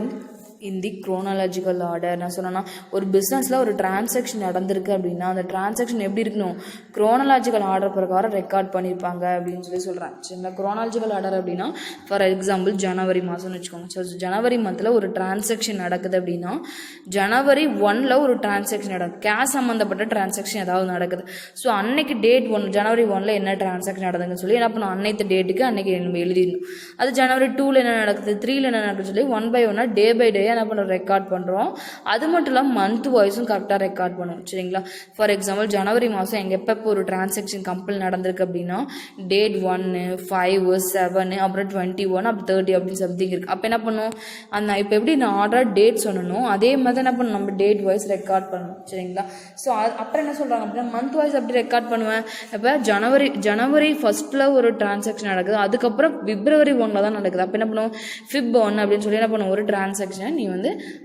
இன் தி குரோனாலஜிக்கல் ஆர்டர். நான் சொன்னேன்னா ஒரு பிஸ்னஸில் ஒரு டிரான்சாக்ஷன் நடந்திருக்கு அப்படின்னா அந்த டிரான்சாக்ஷன் எப்படி இருக்கணும், குரோனாலஜிக்கல் ஆர்டர் பிரகாரம் ரெக்கார்ட் பண்ணியிருப்பாங்க அப்படின்னு சொல்லி சொல்கிறேன். சரிங்களா? குரோனாலஜிக்கல் ஆர்டர் அப்படின்னா ஃபார் எக்ஸாம்பிள் ஜனவரி மாதம்னு வச்சுக்கோங்க. ஸோ ஜனவரி மந்தில் ஒரு டிரான்சாக்ஷன் நடக்குது அப்படின்னா ஜனவரி 1 ஒரு டிரான்சாக்ஷன் நடக்குது, கேஷ் சம்மந்தப்பட்ட டிரான்சாக்ஷன் ஏதாவது நடக்குது. ஸோ அன்னைக்கு டேட் 1 ஜனவரி 1 என்ன டிரான்சாக்ஷன் நடக்குதுன்னு சொல்லி என்ன பண்ணும், அன்னைக்கு டேட்டுக்கு அன்னைக்கு நம்ம எழுதிடணும். அது ஜனவரி 2 என்ன நடக்குது, 3 என்ன நடக்குதுன்னு சொல்லி 1 by 1 டே பை டே என்ன பண்ணுறோம், ரெக்கார்ட் பண்ணுறோம். அது மட்டும் இல்லாமல் மந்த் வைஸும் கரெக்டாக ரெக்கார்ட் பண்ணுவோம். சரிங்களா? ஃபார் எக்ஸாம்பிள் ஜனவரி மாதம் எங்கள் எப்போ ஒரு டிரான்சாக்ஷன் கம்பெனி நடந்திருக்கு அப்படின்னா டேட் 1, 5, 7 அப்புறம் 21 அப்புறம் 30 அப்படின்னு சம்திங் இருக்குது. அப்போ என்ன பண்ணுவோம், அந்த இப்போ எப்படி நான் ஆர்டர் டேட் சொல்லணும் அதே மாதிரி என்ன பண்ணணும், நம்ம டேட் வைஸ் ரெக்கார்ட் பண்ணணும். சரிங்களா? ஸோ அப்புறம் என்ன சொல்கிறாங்க அப்படின்னா மந்த் வைஸ் அப்படி ரெக்கார்ட் பண்ணுவேன். இப்போ ஜனவரி 1 ஒரு டிரான்சாக்ஷன் நடக்குது, அதுக்கப்புறம் பிப்ரவரி 1 தான் நடக்குது. அப்போ என்ன பண்ணுவோம், Feb 1 அப்படின்னு சொல்லி என்ன பண்ணுவோம், ஒரு டிரான்சாக்ஷனை நீ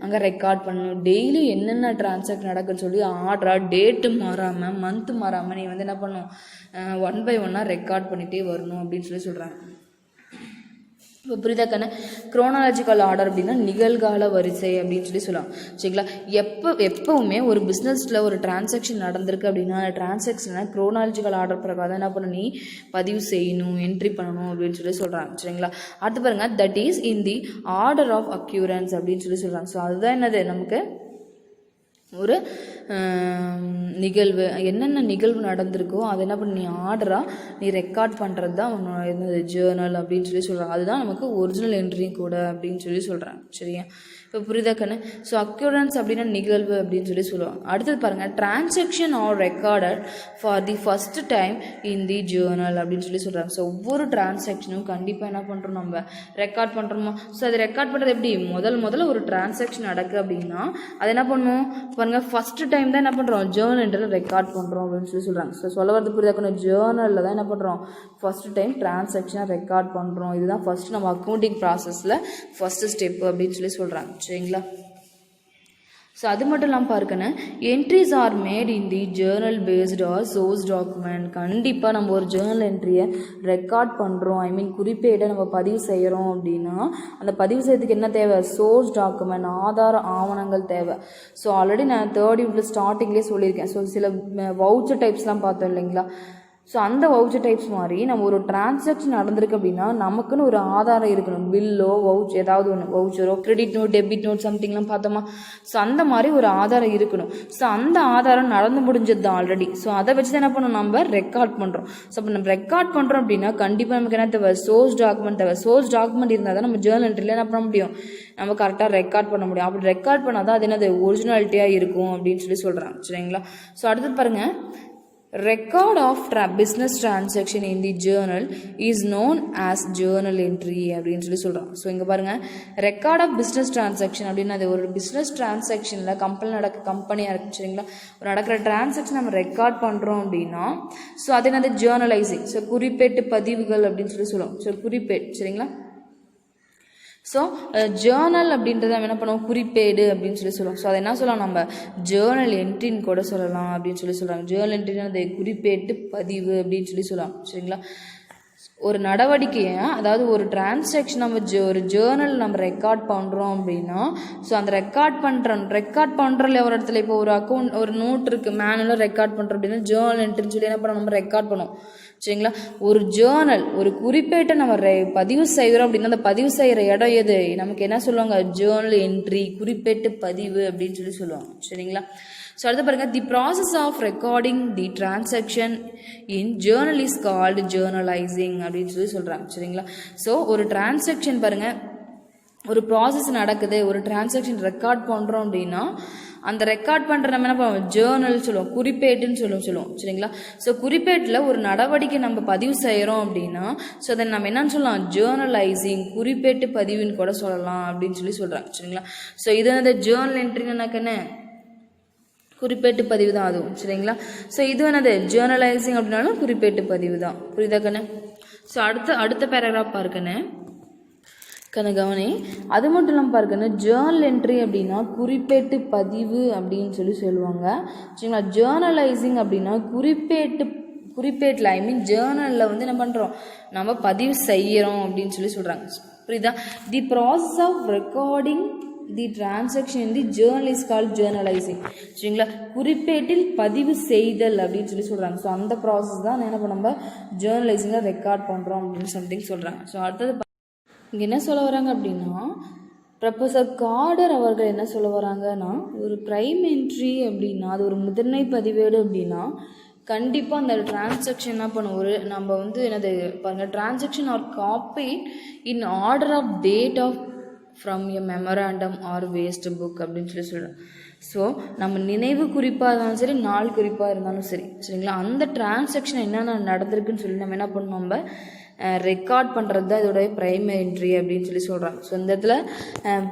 அங்கே ரெக்கார்ட் பண்ணணும். டெய்லி என்னென்ன டிரான்சாக்ஷன் நடக்குன்னு சொல்லி ஆர்டராக டேட்டு மாறாமல் மந்த்து மாறாமல் நீ என்ன பண்ணணும், 1 by 1 ரெக்கார்ட் பண்ணிகிட்டே வரணும் அப்படின்னு சொல்லி சொல்கிறாங்க. இப்போ புரிதாக்கான குரோனாலஜிக்கல் ஆர்டர் அப்படின்னா நிகழ்கால வரிசை அப்படின்னு சொல்லி சொல்லலாம். சரிங்களா? எப்போவுமே ஒரு பிஸ்னஸில் ஒரு டிரான்சாக்ஷன் நடந்திருக்கு அப்படின்னா அந்த டிரான்சாக்ஷனை குரோனாலஜிக்கல் ஆர்டர் பிரகாரம் என்ன பண்ணணும், நீ பதிவு செய்யணும், என்ட்ரி பண்ணணும் அப்படின்னு சொல்லி சொல்கிறாங்க. சரிங்களா? அடுத்து பாருங்க, that is in the order of occurrence அப்படின்னு சொல்லி சொல்கிறாங்க. ஸோ அதுதான் என்னது, நமக்கு ஒரு நிகழ்வு என்னென்ன நிகழ்வு நடந்திருக்கோ அதை என்ன பண்ணி நீ ஆர்டராக நீ ரெக்கார்ட் பண்ணுறது தான் உன்னோட என்னது ஜேர்னல் அப்படின்னு சொல்லி சொல்கிறாங்க. அதுதான் நமக்கு ஒரிஜினல் என்ட்ரியும் கூட அப்படின்னு சொல்லி சொல்கிறாங்க. சரியா? இப்போ புரியுதாக்கண்ணு? ஸோ அக்யூரன்ஸ் அப்படின்னா நிகழ்வு அப்படின்னு சொல்லி சொல்லுவாங்க. அடுத்தது பாருங்கள், transaction R recorded for the first time in the Journal அப்படின்னு சொல்லி சொல்கிறாங்க. ஸோ ஒவ்வொரு டிரான்சாக்ஷனும் கண்டிப்பாக என்ன பண்ணுறோம், நம்ம ரெக்கார்ட் பண்ணுறோமோ. ஸோ அது ரெக்கார்ட் பண்ணுறது எப்படி, முதல்ல ஒரு டிரான்சாக்ஷன் நடக்குது அப்படின்னா அது என்ன பண்ணுவோம் பாருங்கள், ஃபஸ்ட்டு டைம் தான் என்ன பண்ணுறோம், ஜேர்னல் ரெக்கார்ட் பண்ணுறோம் அப்படின்னு சொல்லி சொல்கிறாங்க. ஸோ சொல்ல வரது புரியுதாக்கணும், ஜேர்னலில் தான் என்ன பண்ணுறோம், ஃபஸ்ட்டு டைம் டிரான்சாக்ஷனை ரெக்கார்ட் பண்ணுறோம். இதுதான் ஃபஸ்ட்டு நம்ம அக்கௌண்டிங் ப்ராசஸில் ஃபஸ்ட்டு ஸ்டெப்பு அப்படின்னு சொல்லி சொல்கிறாங்க. சரிங்களா? ஸோ அது மட்டும் இல்லாமல் பார்க்கணும், entries are made in the journal based or source document. கண்டிப்பாக நம்ம ஒரு ஜேர்னல் என்ட்ரியை ரெக்கார்ட் பண்ணுறோம், குறிப்பேடை நம்ம பதிவு செய்கிறோம் அப்படின்னா அந்த பதிவு செய்யறதுக்கு என்ன தேவை, சோர்ஸ் டாக்குமெண்ட், ஆதார ஆவணங்கள் தேவை. ஸோ ஆல்ரெடி நான் 3rd யூனிட்ல ஸ்டார்டிங்லேயே சொல்லியிருக்கேன். ஸோ சில வவுச்சர் டைப்ஸ்லாம் பார்த்தோம் இல்லைங்களா. ஸோ அந்த வவுச்சர் டைப்ஸ் மாதிரி நம்ம ஒரு டிரான்சாக்ஷன் நடந்திருக்கு அப்படின்னா நமக்குன்னு ஒரு ஆதாரம் இருக்கணும். பில்லோ ஏதாவது ஒன்று வவுச்சரோ கிரெடிட் நோட் டெபிட் நோட் சம்திங்லாம் பார்த்தோமா. ஸோ அந்த மாதிரி ஒரு ஆதாரம் இருக்கணும். ஸோ அந்த ஆதாரம் நடந்து முடிஞ்சது தான் ஆல்ரெடி. ஸோ அதை வச்சு தான் என்ன பண்ணணும், நம்ம ரெக்கார்ட் பண்ணுறோம். ஸோ அப்போ நம்ம ரெக்கார்ட் பண்ணுறோம் அப்படின்னா கண்டிப்பாக நமக்கு என்ன தேவை, சோர்ஸ் டாக்குமெண்ட் தேவை. சோர்ஸ் டாக்குமெண்ட் இருந்தால் தான் நம்ம ஜேர்னல் என்ட்ரியில் என்ன பண்ண முடியும், நம்ம கரெக்டாக ரெக்கார்ட் பண்ண முடியும். அப்படி ரெக்கார்ட் பண்ணால் தான் அது என்னது ஒரிஜினாலிட்டியாக இருக்கும் அப்படின்னு சொல்லி சொல்கிறாங்க. சரிங்களா? ஸோ அடுத்தது பாருங்கள், record of business transaction in the journal is known as journal entry அப்படின்னு சொல்லி சொல்கிறோம். ஸோ இங்கே பாருங்கள், ரெக்கார்ட் ஆஃப் பிஸ்னஸ் டிரான்சாக்ஷன் அப்படின்னா அது ஒரு பிஸ்னஸ் டிரான்சாக்ஷனில் கம்பெனியாக இருக்குது. சரிங்களா? ஒரு நடக்கிற டிரான்சாக்ஷன் நம்ம ரெக்கார்ட் பண்ணுறோம் அப்படின்னா ஸோ அது என்னது ஜேர்னலைசிங். ஸோ குறிப்பேட்டு பதிவுகள் அப்படின்னு சொல்லி சொல்லுவோம். ஸோ குறிப்பேட். சரிங்களா? ஸோ ஜேர்னல் அப்படின்றத நம்ம என்ன பண்ணுவோம், குறிப்பேடு அப்படின்னு சொல்லி சொல்லுவோம். ஸோ அதை என்ன சொல்லலாம், நம்ம ஜேர்னல் என்ட்ரின்னு கூட சொல்லலாம் அப்படின்னு சொல்லி சொல்கிறாங்க. ஜேர்னல் என்ட்ரின்னு அது குறிப்பேட்டு பதிவு அப்படின்னு சொல்லி சொல்லலாம். சரிங்களா? ஒரு நடவடிக்கையை, அதாவது ஒரு டிரான்சாக்ஷன் நம்ம ஒரு ஜேர்னல் நம்ம ரெக்கார்ட் பண்ணுறோம் அப்படின்னா ஸோ அந்த ரெக்கார்ட் பண்ணுறோம்ல ஒரு இடத்துல இப்போ ஒரு அக்கௌண்ட் ஒரு நோட் இருக்குது, மேனுவலாக ரெக்கார்ட் பண்ணுறோம் அப்படின்னா ஜேர்னல் என்ட்ரின்னு சொல்லி என்ன பண்ணோம், நம்ம ரெக்கார்ட் பண்ணுவோம். சரிங்களா? ஒரு ஜேர்னல் ஒரு குறிப்பேட்டை நம்ம பதிவு செய்கிறோம் அப்படின்னா அந்த பதிவு செய்கிற இடம் எது, நமக்கு என்ன சொல்லுவாங்க, ஜேர்னல் என்ட்ரி, குறிப்பேட்டு பதிவு அப்படின்னு சொல்லி சொல்லுவாங்க. சரிங்களா? ஸோ அடுத்து பாருங்கள், the process of recording the transaction in journal is called journalising அப்படின்னு சொல்லி சொல்கிறாங்க. சரிங்களா? ஸோ ஒரு டிரான்சாக்ஷன் பாருங்கள், ஒரு ப்ராசஸ் நடக்குது, ஒரு டிரான்சாக்ஷன் ரெக்கார்ட் பண்ணுறோம் அப்படின்னா அந்த ரெக்கார்ட் பண்ணுற நம்ம என்ன பண்ணுவோம், ஜேர்னல் சொல்லுவோம், குறிப்பேட்டுன்னு சொல்லுவோம். சரிங்களா? ஸோ குறிப்பேட்டில் ஒரு நடவடிக்கை நம்ம பதிவு செய்கிறோம் அப்படின்னா ஸோ அதை நம்ம என்னன்னு சொல்லலாம், ஜேர்னலைசிங், குறிப்பேட்டு பதிவுன்னு கூட சொல்லலாம் அப்படின்னு சொல்லி சொல்கிறாங்க. சரிங்களா? ஸோ இது அந்த ஜேர்னல் என்ட்ரின்னு என்னக்கன்னு குறிப்பேட்டு பதிவு தான் அதுவும். சரிங்களா? ஸோ இது என்னது ஜேர்னலைசிங் அப்படின்னாலும் குறிப்பேட்டு பதிவு தான். புரியுதா கண்ணு? ஸோ அடுத்த பேராகிராஃப் பார்க்கண்ணே, கவனி. அது மட்டும் இல்லாமல் பாருங்க, ஜேர்னல் என்ட்ரி அப்படின்னா குறிப்பேட்டு பதிவு அப்படின்னு சொல்லுவாங்க. சரிங்களா. ஜேர்னலைசிங் அப்படின்னா குறிப்பேட்டில் ஜேர்னலில் வந்து என்ன பண்ணுறோம், நம்ம பதிவு செய்கிறோம் அப்படின்னு சொல்கிறாங்க. புரியுதா? The process of recording the transaction in the journal is called journalising. சரிங்களா. குறிப்பேட்டில் பதிவு செய்தல் அப்படின்னு சொல்கிறாங்க. ஸோ அந்த ப்ராசஸ் தான் என்ன நம்ம ஜேர்னலைசிங்கில் ரெக்கார்ட் பண்ணுறோம் அப்படின்னு சம்திங் சொல்கிறாங்க. ஸோ அடுத்தது இங்கே என்ன சொல்ல வராங்க அப்படின்னா, ப்ரொஃபஸர் கார்டர் அவர்கள் என்ன சொல்ல வராங்கன்னா, ஒரு ப்ரைம் என்ட்ரி அப்படின்னா அது ஒரு முதன்மை பதிவேடு அப்படின்னா கண்டிப்பாக அந்த டிரான்சாக்ஷன் என்ன பண்ணுவோம், நம்ம வந்து என்னது பாருங்கள், transaction are copy in order of date of from a memorandum or waste book அப்படின்னு சொல்கிறோம். ஸோ நம்ம நினைவு குறிப்பாக இருந்தாலும் சரி, நாள் குறிப்பாக இருந்தாலும் சரி, சரிங்களா, அந்த டிரான்சாக்ஷன் என்னென்ன நடந்திருக்குன்னு சொல்லி நம்ம என்ன பண்ணணும், நம்ம ரெக்கார்ட் பண்ணுறது தான் இதோடைய ப்ரைமரி என்ட்ரி அப்படின்னு சொல்கிறாங்க. ஸோ இந்த இடத்துல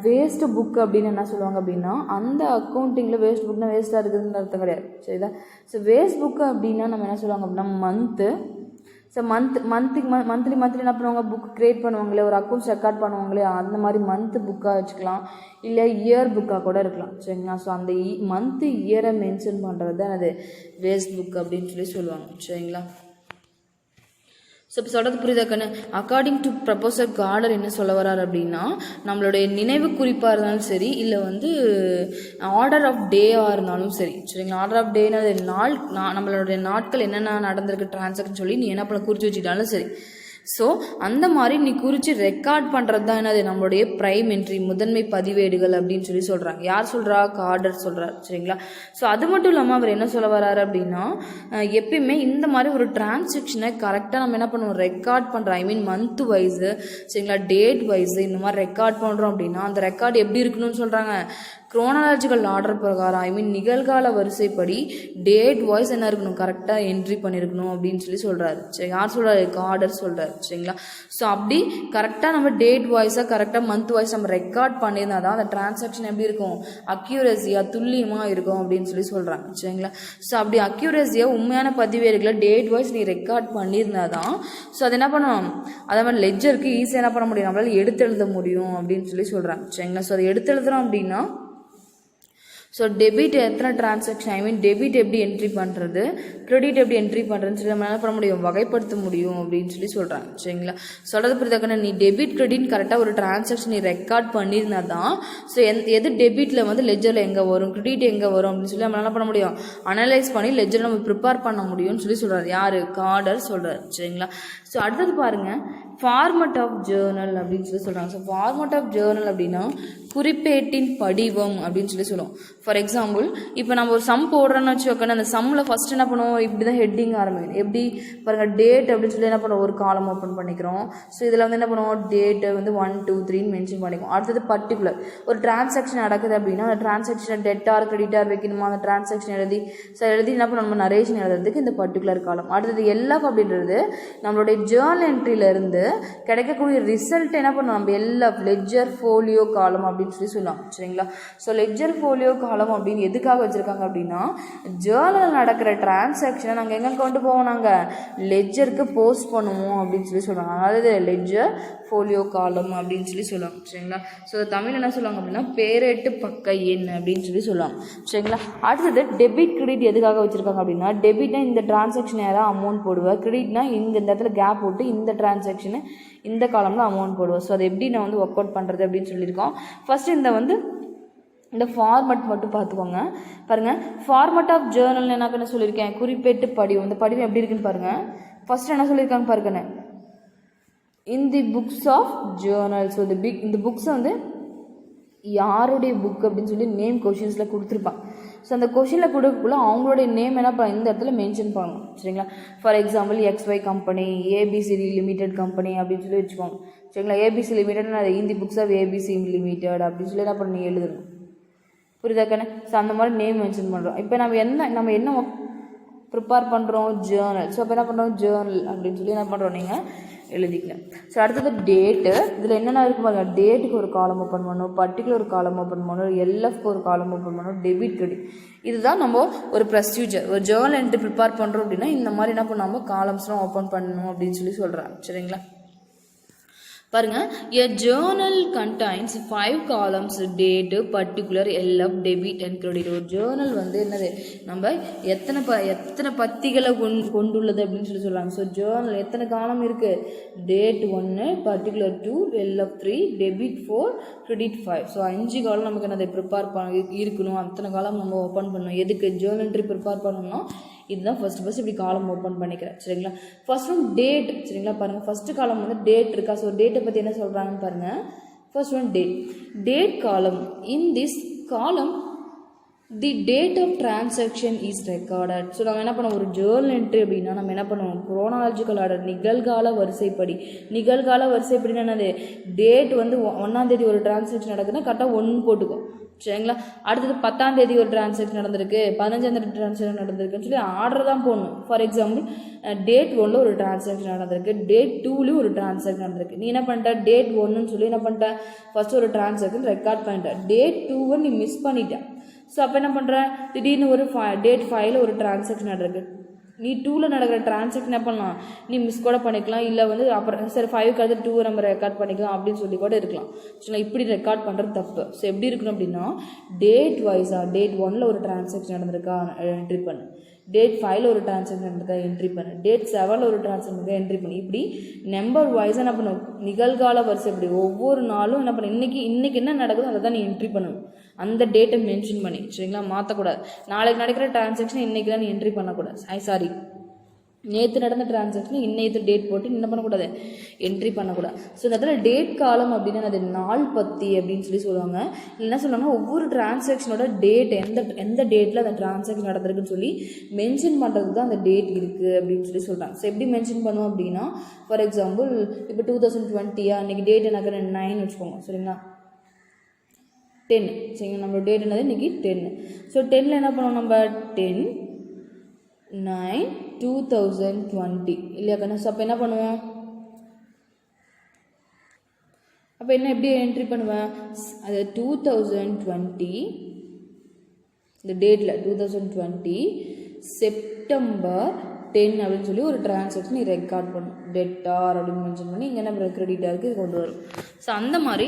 வேஸ்ட் புக் அப்படின்னு என்ன சொல்லுவாங்க அப்படின்னா, அந்த அக்கௌண்டிங்கில் வேஸ்ட் புக்னா வேஸ்ட்டாக இருக்குதுன்னு அர்த்தம் கிடையாது. சரிதா. ஸோ வேஸ்ட் புக்கு அப்படின்னா நம்ம என்ன சொல்லுவாங்க அப்படின்னா மந்த்து. ஸோ மந்த்லி என்ன பண்ணுவாங்க, புக் க்ரியேட் பண்ணுவாங்களே, ஒரு அக்கௌண்ட்ஸ் ரெக்கார்ட் பண்ணுவாங்களே, அந்த மாதிரி மந்த்து புக்காக வச்சுக்கலாம், இல்லை இயர் புக்காக கூட இருக்கலாம். சரிங்களா. ஸோ அந்த மந்த்து இயரை மென்ஷன் பண்ணுறது தான் அது வேஸ்ட் புக் அப்படின்னு சொல்லுவாங்க. சரிங்களா. ஸோ இப்போ சொல்கிறது புரியுதா கண்ணு? அக்கார்டிங் டு ப்ரொஃபஸர் கார்டர் என்ன சொல்ல வர்றார் அப்படின்னா, நம்மளுடைய நினைவு குறிப்பாக இருந்தாலும் சரி, இல்லை வந்து ஆர்டர் ஆஃப் டேவாக இருந்தாலும் சரி, சரிங்களா. ஆர்டர் ஆஃப் டேனா நாள், நம்மளுடைய நாட்கள் என்னென்ன நடந்திருக்கு டிரான்சாக்ஷன் சொல்லி நீ என்ன பண்ண குறித்து வச்சுக்கிட்டாலும் சரி. ஸோ அந்த மாதிரி நீ குறித்து ரெக்கார்ட் பண்ணுறது தான் என்னது நம்மளுடைய ப்ரைம் என்ட்ரி, முதன்மை பதிவேடுகள் அப்படின்னு சொல்கிறாங்க. யார் சொல்கிறா? கார்டர் சொல்கிறார். சரிங்களா. ஸோ அது மட்டும் இல்லாமல் அவர் என்ன சொல்ல வர்றாரு அப்படின்னா, எப்பயுமே இந்த மாதிரி ஒரு டிரான்சாக்ஷனை கரெக்டாக நம்ம என்ன பண்ணுவோம், ரெக்கார்ட் பண்ணுறோம். மந்த் வைஸு, சரிங்களா, டேட் வைஸு இந்த மாதிரி ரெக்கார்ட் பண்ணுறோம் அப்படின்னா அந்த ரெக்கார்டு எப்படி இருக்கணும்னு சொல்கிறாங்க, குரோனாலஜிக்கல் ஆர்டர் பிரகாரம் நிகழ்கால வரிசைப்படி டேட் வாய்ஸ் என்ன இருக்கணும், கரெக்டாக என்ட்ரி பண்ணியிருக்கணும் அப்படின்னு சொல்கிறாரு. சரி, யார் சொல்கிறாரு? கார்டர் சொல்கிறாரு. சரிங்களா. ஸோ அப்படி கரெக்டாக நம்ம டேட் வாய்ஸாக கரெக்டாக மந்த் வாய்ஸ் நம்ம ரெக்கார்ட் பண்ணியிருந்தா தான் அந்த டிரான்சாக்ஷன் எப்படி இருக்கும், அக்யூரஸியாக துல்லியமாக இருக்கும் அப்படின்னு சொல்கிறாங்க. சரிங்களா. ஸோ அப்படி அக்யூரஸியாக உண்மையான பதிவேடுகளை டேட் வாய்ஸ் நீ ரெக்கார்ட் பண்ணியிருந்தா தான் ஸோ அது என்ன பண்ணணும், அதே மாதிரி லெட்ஜருக்கு ஈஸியாக என்ன பண்ண முடியும், நம்மளால் எடுத்து எழுத முடியும் அப்படின்னு சொல்கிறாங்க. சரிங்களா. ஸோ அதை எடுத்து எழுதுகிறோம் அப்படின்னா, ஸோ டெபிட் எத்தனை டிரான்சாக்ஷன், டெபிட் எப்படி என்ட்ரி பண்ணுறது, கிரெடிட் எப்படி என்ட்ரி பண்ணுறதுன்னு சொல்லி நம்ம என்ன பண்ண முடியும், வகைப்படுத்த முடியும் அப்படின்னு சொல்கிறாங்க. சரிங்களா. சொல்கிறது புரியுதாக்கண்ணா, நீ டெபிட் கிரெடிட் கரெக்டாக ஒரு டிரான்சாக்ஷன் நீ ரெக்கார்ட் பண்ணியிருந்தா தான் ஸோ எது டெபிட்டில் வந்து லெஜரில் எங்கே வரும், கிரெடிட் எங்கே வரும் அப்படின்னு சொல்லி நம்ம என்ன பண்ண முடியும், அனலைஸ் பண்ணி லெஜரை நம்ம ப்ரிப்பேர் பண்ண முடியும்னு சொல்கிறார். யார்? கார்டர் சொல்கிறார். சரிங்களா. ஸோ அடுத்தது பாருங்கள், ஃபார்மட் ஆஃப் ஜேர்னல் அப்படின்னு சொல்கிறாங்க. ஸோ ஃபார்மட் ஆஃப் ஜேர்னல் அப்படின்னா குறிப்பேட்டின் படிவம் அப்படின்னு சொல்லுவோம். ஃபார் எக்ஸாம்பிள், இப்போ நம்ம ஒரு சம் போடுறோன்னு வச்சுக்கோங்க, அந்த சம்மில் ஃபஸ்ட் என்ன பண்ணுவோம், இப்படி தான் ஹெட்டிங் ஆரம்பிக்கும். எப்படி பாருங்கள், டேட் அப்படின்னு சொல்லி என்ன பண்ணுவோம், ஒரு காலம் ஓப்பன் பண்ணிக்கிறோம். ஸோ இதில் வந்து என்ன பண்ணுவோம், டேட்டை வந்து 1 2 3 மென்ஷன் பண்ணிக்குவோம். அடுத்தது பர்டிகுலர் ஒரு டிரான்சாக்ஷன் நடக்குது அப்படின்னா அந்த டிரான்சாக்ஷனை டெட்டார் கிரெடிட்டார் வைக்கணுமா, அந்த டிரான்சாக்ஷன் எழுதி என்ன பண்ணுவோம், நம்ம நரேஷன் எழுதுறதுக்கு இந்த பர்டிகுலர் காலம். அடுத்தது எல்எஃப் அப்படின்றது நம்மளுடைய ஜேர்னல் என்ட்ரியிலேருந்து கிடைக்கக்கூடிய ரிசல்ட் என்ன பண்ணுவோம், நம்ம எல்எஃப் லெட்ஜர் ஃபோலியோ காலம் அப்படின்னு சொல்லலாம். சரிங்களா. ஸோ லெட்ஜர் ஃபோலியோ காலம் அப்படின்னு எதுக்காக வச்சுருக்காங்க அப்படின்னா, ஜேர்னல் நடக்கிற டிரான்சாக்ஷனை நாங்கள் எங்கே கொண்டு போவோம், நாங்கள் லெட்ஜருக்கு போஸ்ட் பண்ணுவோம் அப்படின்னு சொல்லுவாங்க. அதாவது லெட்ஜர் ஃபோலியோ காலம் அப்படின்னு சொல்லுவாங்க. சரிங்களா. ஸோ தமிழ் என்ன சொல்லுவாங்க அப்படின்னா பேரேட்டு பக்க எண் அப்படின்னு சொல்லுவாங்க. சரிங்களா. அடுத்தது டெபிட் கிரெடிட் எதுக்காக வச்சுருக்காங்க அப்படின்னா, டெபிட்னா இந்த டிரான்சாக்ஷன் யாராவது அமௌண்ட் போடுவேன், கிரெடிட்னா இந்த இடத்துல கேப் போட்டு இந்த டிரான்சாக்ஷனு இந்த காலம்ல அமௌண்ட் போடுவோம். ஸோ அதை எப்படி நான் வந்து ஒர்க் அவுட் பண்ணுறது அப்படின்னு சொல்லியிருக்கோம். ஃபஸ்ட்டு இந்த ஃபார்மட் மட்டும் பார்த்துக்கோங்க. பாருங்கள், ஃபார்மட் ஆஃப் ஜேர்னல் என்ன சொல்லியிருக்கேன், குறிப்பேட்டு படிவம். இந்த படிவம் எப்படி இருக்குன்னு பாருங்கள். ஃபஸ்ட்டு என்ன சொல்லியிருக்காங்க பாருங்க, in the books of journal. So இந்த புக்ஸை வந்து யாருடைய புக் அப்படின்னு சொல்லி நேம் கொஷின்ஸில் கொடுத்துருப்பாங்க. ஸோ அந்த கொஷினில் கொடுக்கக்குள்ள அவங்களுடைய நேம் என்ன இந்த இடத்துல மென்ஷன் பண்ணணும். சரிங்களா. For example XY company, ABCD limited company அப்படின்னு சொல்லி வச்சுக்கோங்க. சரிங்களா. ஏபிசி லிமிடெட் நான் இந்த புக்ஸ் ஆஃப் ஏபிசி லிமிடெட் அப்படின்னு சொல்லி என்ன பண்ணி எழுதணும். புரியுதாக்கண்ணே. ஸோ அந்த மாதிரி நேம் மென்ஷன் பண்ணுறோம். இப்போ நம்ம என்ன ப்ரிப்பேர் பண்ணுறோம், ஜேர்னல். ஸோ அப்போ என்ன பண்ணுறோம், ஜேர்னல் அப்படின்னு சொல்லி என்ன பண்ணுறோம், நீங்கள் எழுதிக்கலாம். ஸோ அடுத்தது டேட்டு. இதில் என்னென்ன இருக்கும் பாருங்கள், டேட்டுக்கு ஒரு காலம் ஓப்பன் பண்ணணும், பர்டிகுலர் ஒரு காலம் ஓப்பன் பண்ணணும், எல்எஃப்க்கு ஒரு காலம் ஓப்பன் பண்ணணும், டெபிட் கிரெடிட். இதுதான் நம்ம ஒரு ப்ரொசீஜர். ஒரு ஜேர்னல் என்ட்ரி ப்ரிப்பேர் பண்ணுறோம் அப்படின்னா இந்த மாதிரி என்ன பண்ணாமல் காலம்ஸ்லாம் ஓப்பன் பண்ணணும் அப்படின்னு சொல்லி சொல்கிறாங்க. சரிங்களா. பாருங்க, a journal contains 5 columns: date, particular, LF, debit and credit. ஒரு journal வந்து என்னது, நம்ம எத்தனை பத்திகளை கொண்டுள்ளது அப்படின்னு சொல்றாங்க. ஸோ journal எத்தனை காலம் இருக்கு, date 1, particular 2, LF 3, debit 4, credit 5. So 5 காலம் நமக்கு என்னது ப்ரிப்பேர் இருக்கணும். அத்தனை காலம் நம்ம ஓப்பன் பண்ணணும். எதுக்கு journal entry ப்ரிப்பேர் பண்ணணும்னா இதுதான் ஃபர்ஸ்ட் இப்படி காலம் ஓப்பன் பண்ணிக்கிறேன். சரிங்களா, ஃபர்ஸ்ட் ஒன் டேட். சரிங்களா, பாருங்க ஃபர்ஸ்ட் காலம் வந்து டேட் இருக்கா. ஸோ டேட்டை பற்றி என்ன சொல்கிறாங்கன்னு பாருங்க. ஃபர்ஸ்ட் ஒன் டேட் காலம். In this column the date of transaction is recorded. So நம்ம என்ன பண்ணுவோம், ஒரு ஜேர்னல் என்ட்ரி அப்படின்னா நம்ம என்ன பண்ணுவோம், குரோனாலஜிக்கல் ஆர்டர், நிகழ்கால வரிசைப்படி. நிகழ்கால வரிசைப்படினா என்னது, டேட் வந்து 1ஆம் தேதி ஒரு டிரான்சாக்ஷன் நடக்குதுன்னா கரெக்டாக 1 போட்டுக்கும். சரிங்களா, அடுத்தது 10ஆம் தேதி ஒரு டிரான்சாக்ஷன் நடந்திருக்கு, 15ஆம் தேதி டிரான்சாக்ஷன் நடந்திருக்குன்னு சொல்லி ஆர்டர் தான் போடணும். ஃபார் எக்ஸாம்பிள் டேட் 1ல் ஒரு டிரான்சாக்ஷன் நடந்திருக்கு, டேட் 2லையும் ஒரு டிரான்சாக்ஷன் நடந்திருக்கு. நீ என்ன பண்ணிட்ட, டேட் 1ன்னு சொல்லி என்ன பண்ணிட்ட, ஃபர்ஸ்ட் ஒரு டிரான்சாக்ஷன் ரெக்கார்ட் பண்ணிட்ட. டேட் 2வை நீ மிஸ் பண்ணிட்ட. ஸோ அப்போ என்ன பண்ணுற, திடீர்னு ஒரு டேட் 5ல் ஒரு டிரான்சாக்ஷன் நடந்திருக்கு. நீ 2ல் நடக்கிற டிரான்சாக்ஷன் என்ன பண்ணலாம், நீ மிஸ் கூட பண்ணிக்கலாம். இல்லை வந்து அப்புறம் சரி 5க்கு அடுத்து 2 நம்ம ரெக்கார்ட் பண்ணிக்கலாம் அப்படின்னு சொல்லி கூட இருக்கலாம். ஸோ இப்படி ரெக்கார்ட் பண்ணுறது தப்பு. ஸோ எப்படி இருக்கணும் அப்படின்னா, டேட் வைஸாக டேட் 1ல் ஒரு டிரான்சாக்ஷன் நடந்திருக்கா என்ட்ரி பண்ணு, டேட் 5ல் ஒரு டிரான்சாக்ஷன் நடந்திருக்கா என்ட்ரி பண்ணு, டேட் 7ல் ஒரு டிரான்சாக்ஷன் இருக்கா என்ட்ரி பண்ணு. இப்படி நம்பர் வைஸாக என்ன பண்ணும், நிகழ்கால வரிசை இப்படி ஒவ்வொரு நாளும் என்ன பண்ண, இன்னைக்கு என்ன நடக்குதோ அதை தான் நீ என்ட்ரி பண்ணணும். அந்த டேட்டை மென்ஷன் பண்ணி. சரிங்களா, மாற்றக்கூடாது. நாளைக்கு நடக்கிற டிரான்சாக்ஷன் இன்னைக்கு தான் நீ என்ட்ரி பண்ணக்கூடாது. நேற்று நடந்த டிரான்சாக்ஷன் இன்னைக்கு டேட் போட்டு என்ன பண்ணக்கூடாது, என்ட்ரி பண்ணக்கூடாது. ஸோ இந்த இடத்துல டேட் காலம் அப்படின்னா அது நாள் பத்தி அப்படின்னு சொல்லி சொல்லுவாங்க. என்ன சொல்லுவாங்கன்னா, ஒவ்வொரு டிரான்சாக்ஷனோட டேட் எந்த டேட்டில் அந்த டிரான்சாக்ஷன் நடந்திருக்குன்னு சொல்லி மென்ஷன் பண்ணுறதுக்கு தான் அந்த டேட் இருக்குது அப்படின்னு சொல்லி சொல்கிறாங்க. ஸோ எப்படி மென்ஷன் பண்ணுவோம் அப்படின்னா, ஃபார் எக்ஸாம்பிள் இப்போ 2020 அன்றைக்கி டேட் எனக்கு 9 வச்சுக்கோங்க. சரிங்களா, 10. சரிங்களா, நம்மளோட டேட் என்னது இன்றைக்கி 10. ஸோ 10ல் என்ன பண்ணுவோம் நம்ம, 10/9/2020 இல்லையா கண்ணா. ஸோ அப்போ என்ன பண்ணுவோம், அப்போ என்ன எப்படி என்ட்ரி பண்ணுவேன், அது 2020 இந்த டேட்டில் 2020 செப்டம்பர் 10 அப்படின்னு சொல்லி ஒரு டிரான்சாக்ஷன் நீ ரெக்கார்ட் பண்ணும். டெட்டார் அப்படின்னு மென்ஷன் பண்ணி இங்கே என்ன கிரெடிட்டாருக்கு கொண்டு வரும். ஸோ அந்த மாதிரி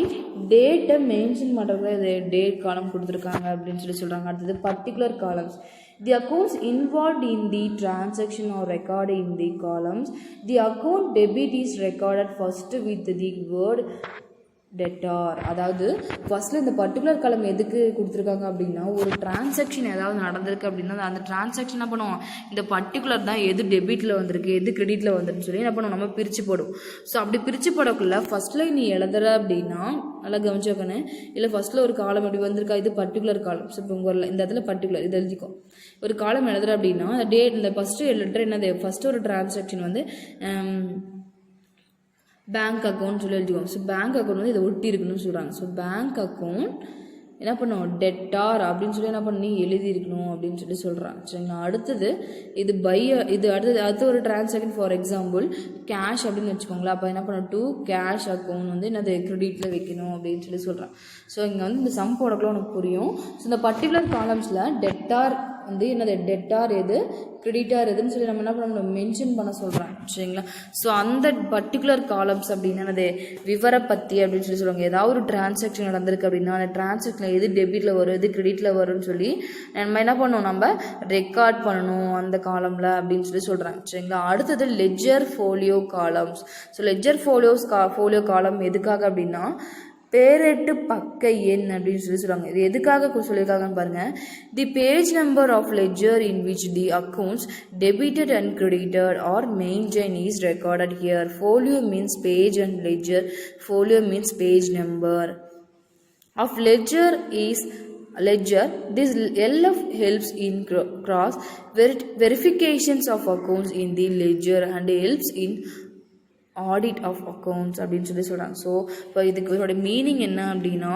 டேட்டை மென்ஷன் பண்ணுறது இது டேட் காலம் கொடுத்துருக்காங்க அப்படின்னு சொல்லி சொல்கிறாங்க. அடுத்தது particular columns. The accounts involved in the transaction are recorded in the columns. The account debit is recorded first with the word debtor. அதாவது ஃபர்ஸ்ட்ல இந்த பர்டிகுலர் காலம் எதுக்கு கொடுத்துருக்காங்க அப்படின்னா, ஒரு டிரான்சாக்ஷன் ஏதாவது நடந்திருக்கு அப்படின்னா அந்த டிரான்சாக்ஷன் என்ன பண்ணுவோம், இந்த பர்டிகுலர் தான் எது டெபிட்டில் வந்திருக்கு எது கிரெடிட்டில் வந்துருன்னு சொல்லி என்ன பண்ணுவோம், நம்ம பிரித்து போடுவோம். ஸோ அப்படி பிரித்து போடக்குள்ள ஃபர்ஸ்ட்ல நீ எழுதுற அப்படின்னா நல்லா கவனிச்சோக்கன்னு, இல்லை ஃபர்ஸ்ட்ல ஒரு காலம் எப்படி வந்திருக்கா, இது பர்டிகுலர் காலம். ஸோ இப்போ உங்கள் இந்த இடத்துல பர்டிகுலர் இது எழுதிக்கும். ஒரு காலம் எழுதுற அப்படின்னா அந்த டேட் இந்த ஃபர்ஸ்ட் லெட்டர் என்னது, ஃபர்ஸ்ட் ஒரு டிரான்சாக்ஷன் வந்து பேங்க் அக்கௌண்ட் சொல்லி எழுதிக்குவோம். ஸோ பேங்க் அக்கௌண்ட் வந்து இதை ஒட்டி இருக்குன்னு சொல்கிறாங்க. ஸோ பேங்க் அக்கௌண்ட் என்ன பண்ணுவோம், டெட்டார் அப்படின்னு சொல்லி என்ன பண்ணி எழுதியிருக்கணும் அப்படின்னு சொல்லி சொல்கிறாங்க. சரிங்களா, அடுத்தது இது அடுத்து ஒரு டிரான்சாக்ஷன் ஃபார் எக்ஸாம்பிள் கேஷ் அப்படின்னு வச்சுக்கோங்களேன். அப்போ என்ன பண்ணணும், டு கேஷ் அக்கௌண்ட் வந்து என்னது கிரெடிட்டில் வைக்கணும் அப்படின்னு சொல்லி சொல்கிறாங்க. ஸோ இங்கே வந்து இந்த சம் போடக்குள்ள உனக்கு புரியும். ஸோ இந்த பர்டிகுலர் காலம்ஸில் டெட்டார் வந்து என்னது, டெட்டார் எது கிரெடிட்டார் எதுன்னு சொல்லி நம்ம என்ன பண்ணணும், மென்ஷன் பண்ண சொல்கிறாங்க. சரிங்களா, ஸோ அந்த பர்டிகுலர் காலம்ஸ் அப்படின்னு என்னது விவரப்பத்தி அப்படின்னு சொல்லி சொல்லுவாங்க. ஏதாவது ஒரு டிரான்சாக்ஷன் நடந்திருக்கு அப்படின்னா அந்த டிரான்சாக்ஷன் எது டெபிட்டில் வரும் எது கிரெடிட்டில் வரும்னு சொல்லி நம்ம என்ன பண்ணணும், நம்ம ரெக்கார்ட் பண்ணணும் அந்த காலமில் அப்படின்னு சொல்லி சொல்கிறாங்க. சரிங்களா, அடுத்தது ledger folio columns. So ledger folio காலம் எதுக்காக அப்படின்னா, பேரெட்டு பக்க எண் அப்படின்னு சொல்லி சொல்லுவாங்க. இது எதுக்காக சொல்லியிருக்காங்கன்னு பாருங்க. The page number of ledger in which the accounts debited and credited are maintain is recorded here. Folio means page and ledger. Folio means page number of ledger is ledger. This LF helps in cross verifications of accounts in the ledger and helps in audit of accounts அப்படின்னு சொல்லி சொல்கிறாங்க. So இப்போ இதுக்கு இதோட meaning என்ன அப்படின்னா,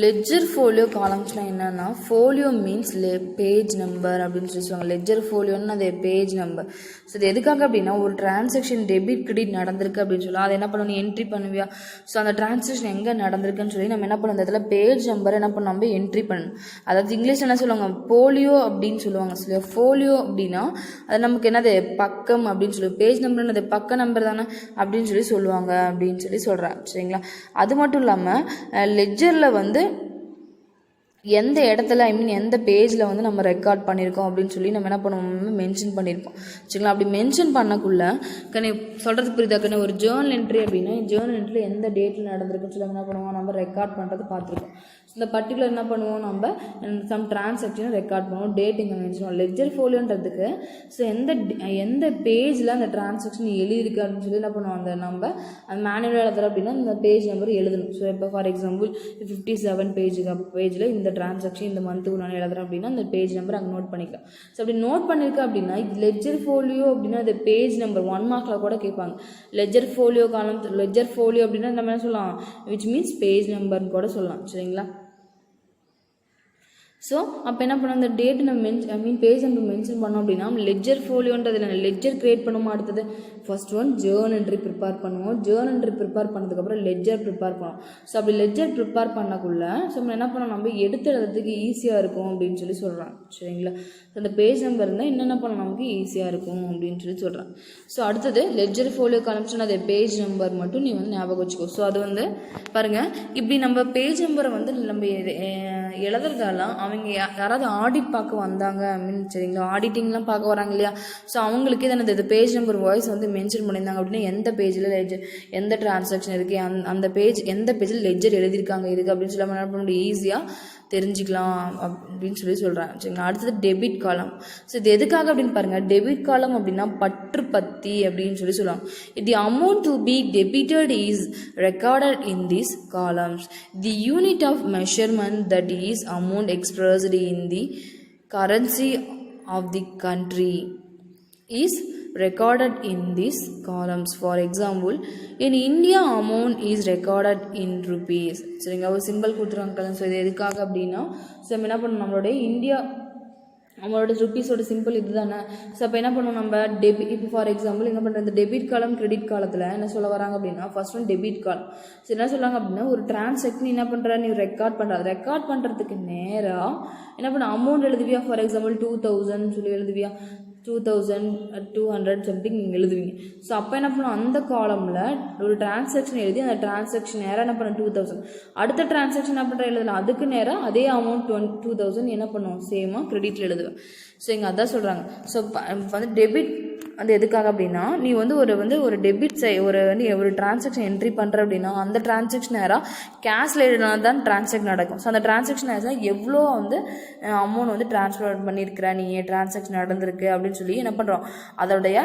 ledger folio காலம்ஸ்னால் என்னென்னா, folio means page number அப்படின்னு சொல்லி சொல்லுவாங்க. லெட்ஜர் ஃபோலியோன்னு அது பேஜ் நம்பர். ஸோ இது எதுக்காக அப்படின்னா, ஒரு டிரான்சாக்ஷன் டெபிட் கிரெடிட் நடந்திருக்கு அப்படின்னு சொல்லலாம். அதை என்ன பண்ணணும், என்ட்ரி பண்ணுவியா. ஸோ அந்த டிரான்சாக்ஷன் எங்கே நடந்திருக்குன்னு சொல்லி நம்ம என்ன பண்ணணும், அந்த இடத்துல பேஜ் நம்பர் என்ன பண்ணணும், நம்ம என்ட்ரி பண்ணணும். அதாவது இங்கிலீஷ் என்ன சொல்லுவாங்க, போலியோ அப்படின்னு சொல்லுவாங்க. சொல்லியா ஃபோலியோ அப்படின்னா அது நமக்கு என்னது, பக்கம் அப்படின்னு சொல்லி, பேஜ் நம்பர்னு அது பக்க நம்பர் தானே அப்படின்னு சொல்லி சொல்லுவாங்க அப்படின்னு சொல்லி சொல்கிறாங்க. சரிங்களா. அது மட்டும் இல்லாமல் லெட்ஜரில் வந்து எந்த இடத்துல எந்த பேஜில் வந்து நம்ம ரெக்கார்ட் பண்ணியிருக்கோம் அப்படின்னு சொல்லி நம்ம என்ன பண்ணுவோம், மென்ஷன் பண்ணியிருப்போம். சரிங்களா. அப்படி மென்ஷன் பண்ணக்குள்ள சொல்கிறதுக்கு புரியுதாக்கண்ணே, ஒரு ஜேர்னல் என்ட்ரி அப்படின்னா ஜேர்னல் என்ட்ரியில் எந்த டேட்டில் நடந்திருக்குன்னு சொல்லி என்ன பண்ணுவோம், நம்ம ரெக்கார்ட் பண்ணுறது பார்த்துருக்கோம். இந்த பர்டிகுலர் என்ன பண்ணுவோம், நம்ம சம் டிரான்சாக்ஷனை ரெக்கார்ட் பண்ணுவோம், டேட் இங்கே மென்ஷன் பண்ணுவோம். லெட்ஜர் ஃபோலியோன்றதுக்கு ஸோ எந்த பேஜில் அந்த டிரான்சாக்ஷன் எழுதியிருக்கு அப்படின்னு சொல்லி என்ன பண்ணுவோம், அந்த மேனுவல் எழுதுறோம் அப்படின்னா இந்த பேஜ் நம்பர் எழுதணும். ஸோ இப்போ ஃபார் எக்ஸாம்பிள் 57 பேஜில் இந்த டிரான்சாக்ஷன் இந்த மந்த்துக்கு நான் எழுதுறேன் அப்படின்னா அந்த பேஜ் நம்பர் அங்கே நோட் பண்ணிக்கலாம். ஸோ அப்படி நோட் பண்ணியிருக்கேன் அப்படின்னா லெட்ஜர் ஃபோலியோ அப்படின்னா அது பேஜ் நம்பர் 1 மார்க்கில் கூட கேட்பாங்க. லெட்ஜர் ஃபோலியோ காலம், லெட்ஜர் ஃபோலியோ அப்படின்னா நம்ம என்ன சொல்லலாம், விச் மீன்ஸ் பேஜ் நம்பர்னு கூட சொல்லலாம். சரிங்களா. ஸோ அப்போ என்ன பண்ணோம், அந்த டேட்டு நம்ம பேஜ் நம்பர் மென்ஷன் பண்ணோம் அப்படின்னா லெட்ஜர் ஃபோலியோன்றதுல லெட்ஜர் கிரியேட் பண்ணுவோம். அடுத்தது first one Journal entry prepare பண்ணுவோம். ஜேர்னல் என்ட்ரி ப்ரிப்பேர் பண்ணதுக்கப்புறம் லெட்ஜர் ப்ரிப்பேர் பண்ணுவோம். ஸோ அப்படி லெட்ஜர் ப்ரிப்பேர் பண்ணக்குள்ள ஸோ நம்ம என்ன பண்ணோம், நம்ம எடுத்து எழுதுறதுக்கு ஈஸியாக இருக்கும் அப்படின்னு சொல்லி சொல்கிறாங்க. சரிங்களா. அந்த பேஜ் நம்பர் இருந்தால் என்னென்ன பண்ண நமக்கு ஈஸியாக இருக்கும் அப்படின்னு சொல்லி சொல்கிறாங்க. ஸோ அடுத்தது லெட்ஜர் ஃபோலியோ காலம்ஸ்னா அது பேஜ் நம்பர் மட்டும் நீ வந்து ஞாபகம் வச்சுக்கோ. ஸோ அது வந்து பாருங்கள், இப்படி நம்ம பேஜ் நம்பரை வந்து நம்ம எழுதுறதால அவங்க யாராவது ஆடிட் பார்க்க வந்தாங்க சரிங்களா, ஆடிட்டிங்லாம் பார்க்க வராங்க இல்லையா. ஸோ அவங்களுக்கு தான் இந்த பேஜ் நம்பர் வாய்ஸ் வந்து மென்ஷன் பண்ணியிருந்தாங்க அப்படின்னா எந்த பேஜில் லெட்ஜர் எந்த டிரான்சாக்ஷன் இருக்குது, அந்த பேஜ் எந்த பேஜில் லெட்ஜர் எழுதியிருக்காங்க இருக்குது அப்படின்னு சொல்லி நம்ம என்ன பண்ண முடியும், ஈஸியாக தெரிஞ்சுக்கலாம் அப்படின்னு சொல்லி சொல்கிறாங்க. சரிங்களா. அடுத்தது டெபிட் காலம். ஸோ இது எதுக்காக அப்படின்னு பாருங்கள், டெபிட் காலம் அப்படின்னா பற்று பத்தி அப்படின்னு சொல்லி சொல்லுவாங்க. The amount to be debited is recorded in this columns. The unit of measurement that is amount expressed in the currency of the country is recorded in these columns. For example, in India amount is recorded in rupees. சரிங்க, ஒரு simple கொடுத்துருவாங்க. So இது எதுக்காக அப்படின்னா so நம்ம என்ன பண்ணணும், நம்மளுடைய இந்தியா நம்மளோட ருப்பீஸோட சிம்பிள் இது தானே. ஸோ அப்போ என்ன பண்ணுவோம், நம்ம இப்போ ஃபார் எக்ஸாம்பிள் என்ன பண்ணுறது, இந்த டெபிட் காலம் கிரெடிட் காலத்தில் என்ன சொல்ல வராங்க அப்படின்னா ஃபர்ஸ்ட் ஒன் டெபிட் காலம். ஸோ என்ன சொல்கிறாங்க அப்படின்னா ஒரு டிரான்சாக்ஷன் என்ன பண்ணுற, நீ ரெக்கார்ட் பண்ணுறதுக்கு நேராக என்ன பண்ண அமௌண்ட் எழுதுவியா. ஃபார் எக்ஸாம்பிள் 2000 சொல்லி எழுதுவியா, 2200 சம்திங் நீங்கள் எழுதுவீங்க. ஸோ அப்போ என்ன பண்ணுவோம், அந்த காலமில் ஒரு டிரான்சாக்ஷன் எழுதி அந்த டிரான்சாக்ஷன் நேராக என்ன பண்ண 2000, அடுத்த டிரான்சாக்ஷன் என்ன பண்ணுற எழுதலாம், அதுக்கு நேராக அதே அமௌண்ட் 2000 என்ன பண்ணுவோம், சேமாக கிரெடிட்டில் எழுதுவேன். ஸோ இங்கே அதான் சொல்கிறாங்க. ஸோ வந்து டெபிட் வந்து எதுக்காக அப்படின்னா நீ வந்து ஒரு டெபிட் ஒரு டிரான்சாக்ஷன் என்ட்ரி பண்ணுற அப்படின்னா அந்த டிரான்சாக்ஷன் நேராக கேஷில் எழுதினா தான் டிரான்சாக்ஷன் நடக்கும். ஸோ அந்த டிரான்சாக்ஷன் நேரம் எவ்வளோ வந்து அமௌண்ட் வந்து ட்ரான்ஸ்ஃபர் பண்ணியிருக்கிற, நீ டிரான்சாக்ஷன் நடந்திருக்கு அப்படின்னு சொல்லி என்ன பண்ணுறோம், அதோடைய